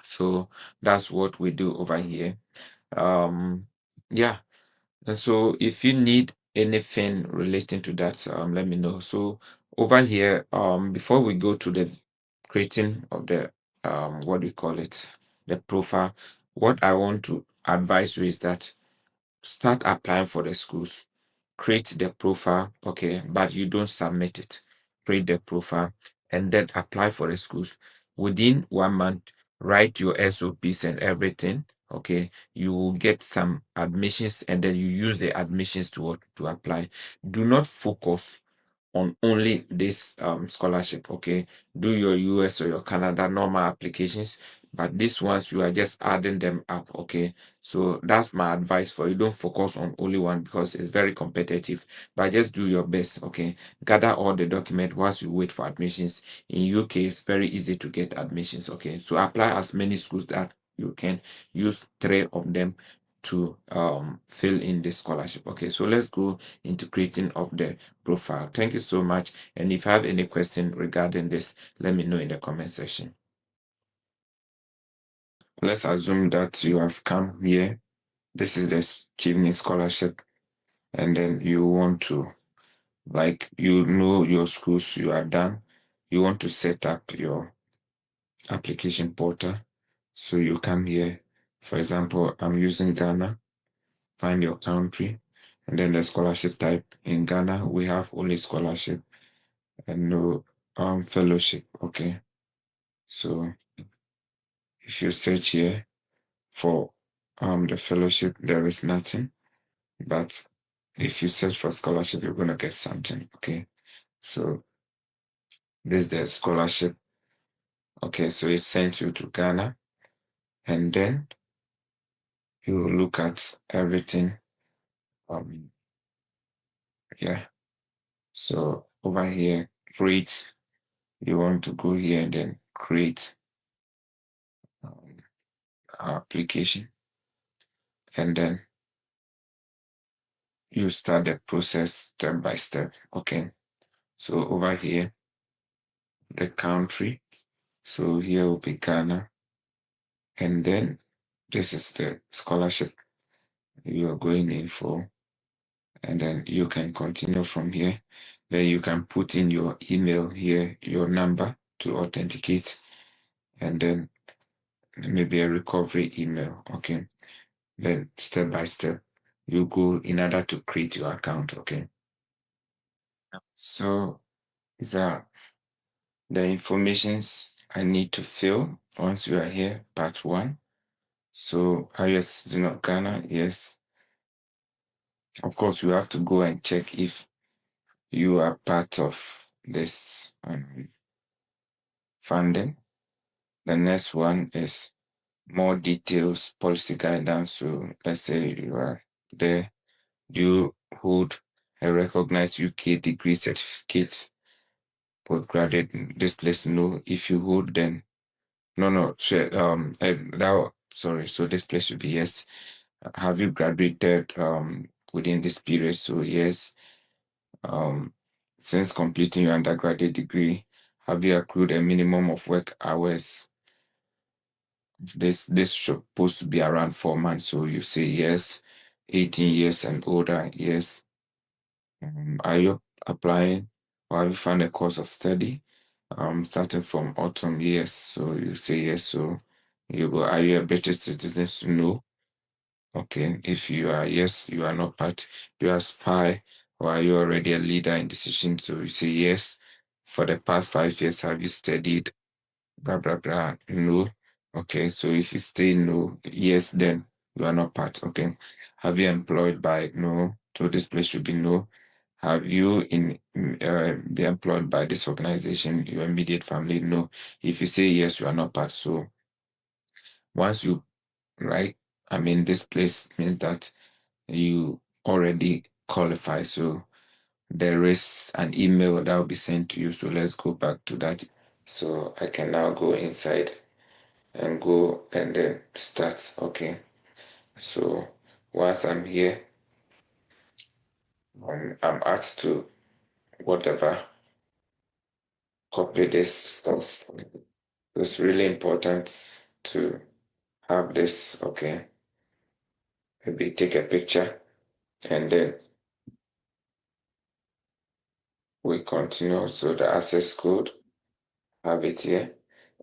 [SPEAKER 2] so that's what we do over here. Yeah, and so if you need anything relating to that, let me know. So over here, before we go to the creating of the what do you call it, the profile, what I want to advise you is that start applying for the schools. Create the profile, okay, but you don't submit it. Create the profile and then apply for the schools. Within 1 month, write your SOPs and everything. Okay, you will get some admissions and then you use the admissions to apply. Do not focus on only this scholarship. Okay, do your US or your Canada normal applications, but these ones you are just adding them up. Okay, so that's my advice for you. Don't focus on only one because it's very competitive, but just do your best. Okay, gather all the document whilst you wait for admissions. In UK it's very easy to get admissions. Okay, so apply as many schools that you can. Use 3 of them to fill in the scholarship. Okay, so let's go into creating of the profile. Thank you so much. And if you have any question regarding this, let me know in the comment section. Let's assume that you have come here. This is the Achievement Scholarship, and then you want to, like, you know your schools you are done. You want to set up your application portal. So you come here. For example, I'm using Ghana. Find your country, and then the scholarship type. In Ghana, we have only scholarship and no fellowship. Okay. So if you search here for the fellowship, there is nothing. But if you search for scholarship, you're gonna get something. Okay. So this is the scholarship. Okay, so it sends you to Ghana, and then you look at everything. Um, yeah. So over here, create. You want to go here and then create um, application, and then you start the process step by step. Okay. So over here, the country. So here will be Ghana. And then this is the scholarship you are going in for. And then you can continue from here. Then you can put in your email here, your number to authenticate, and then maybe a recovery email. Okay. Then step by step, you go in order to create your account. Okay. So these are the informations I need to fill once you are here, part one. So are you a citizen of Ghana? Yes. Of course, you have to go and check if you are part of this funding. The next one is more details, policy guidance. So let's say you are there. Do you hold a recognized UK degree certificate, postgraduate? This place no. If you hold, then no. Sure, sorry. So this place should be yes. Have you graduated within this period? So yes. Um, since completing your undergraduate degree, have you accrued a minimum of work hours? This supposed to be around 4 months. So you say yes, 18 years and older, yes. Are you applying or have you found a course of study? Starting from autumn, yes. So you say yes. So You go, are you a British citizen? No. Okay. If you are, yes, you are not part. You are spy, or are you already a leader in decision? So you say yes. For the past 5 years, have you studied? Blah blah blah. No. Okay. So if you say no, yes, then you are not part. Okay. Have you employed by? No. So this place should be no. Have you been employed by this organization, your immediate family? No. If you say yes, you are not part. So once you write, I mean, this place means that you already qualify. So there is an email that will be sent to you. So let's go back to that. So I can now go inside and go and then start. Okay. So once I'm here, I'm asked to whatever copy this stuff. It's really important to have this. Okay. Maybe take a picture and then we continue. So the access code, have it here.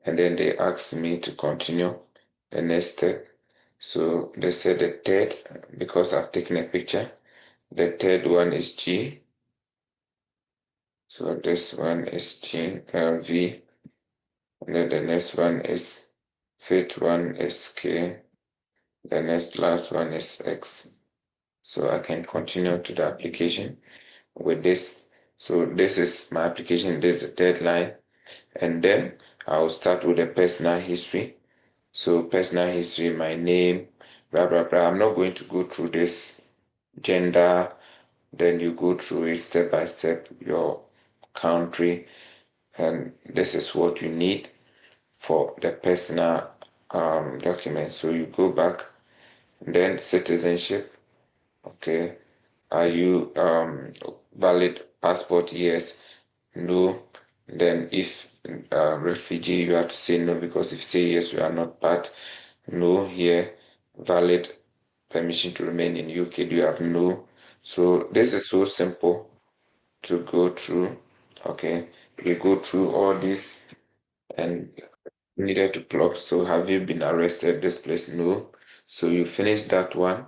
[SPEAKER 2] And then they asked me to continue the next step. So they said the third, because I've taken a picture, the third one is G. So this one is G, V. And then the next one is, fifth one is K. The next last one is X. So I can continue to the application with this. So this is my application, this is the third line. And then I'll start with the personal history. So personal history, my name, blah, blah, blah. I'm not going to go through this gender. Then you go through it step by step, your country, and this is what you need for the personal document. So you go back, then citizenship. Okay. Are you valid passport? Yes. No. Then if refugee, you have to say no, because if you say yes, you are not part. No here. Valid permission to remain in UK, do you have no? So this is so simple to go through. Okay. You go through all this and needed to plug. So have you been arrested this place? No. So you finish that one.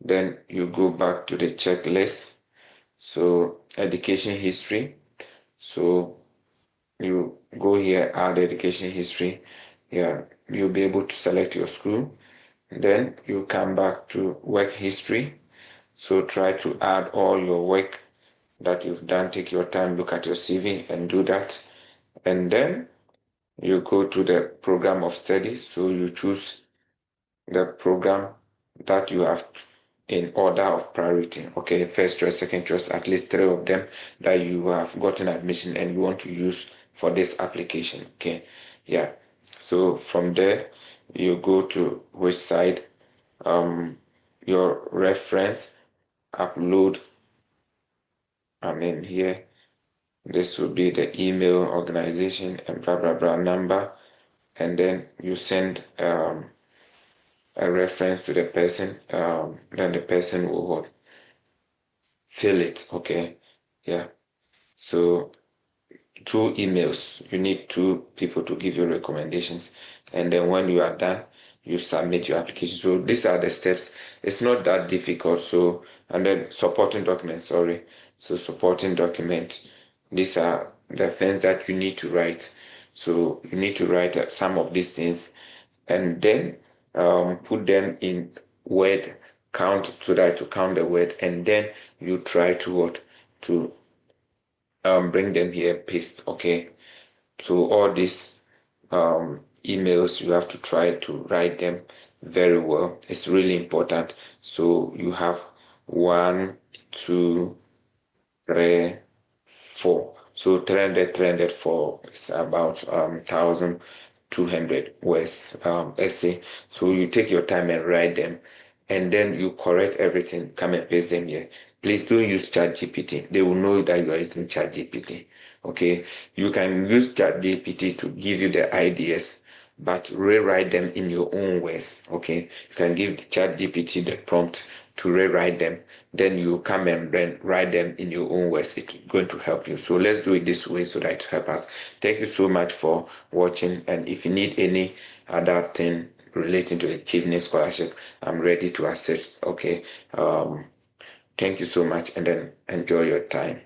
[SPEAKER 2] Then you go back to the checklist. So education history. So you go here, add education history. Yeah, you'll be able to select your school. Then you come back to work history. So try to add all your work that you've done. Take your time, look at your CV and do that. And then you go to the program of study. So you choose the program that you have in order of priority. Okay, first choice, second choice, at least three of them that you have gotten admission and you want to use for this application. Okay, yeah. So from there, you go to which side, your reference, upload. I mean here, this will be the email, organization, and blah blah blah number, and then you send a reference to the person, then the person will fill it. Okay. Yeah. So two emails. You need two people to give you recommendations. And then when you are done, you submit your application. So these are the steps. It's not that difficult. So, and then supporting documents, sorry. So supporting document. These are the things that you need to write. So you need to write some of these things and then put them in word count so that to count the word, and then you try to what to bring them here, paste. Okay, so all these emails you have to try to write them very well. It's really important. So you have one, two, three, four. So 300 for is about 1,200 words essay. So you take your time and write them, and then you correct everything. Come and paste them here. Please don't use ChatGPT. They will know that you are using ChatGPT. Okay, you can use ChatGPT to give you the ideas, but rewrite them in your own words. Okay, you can give ChatGPT the prompt to rewrite them, then you come and then write them in your own words. It's going to help you. So let's do it this way so that it helps us. Thank you so much for watching, and if you need any other thing, relating to the Chiefney Scholarship, I'm ready to assist. Okay. Thank you so much, and then enjoy your time.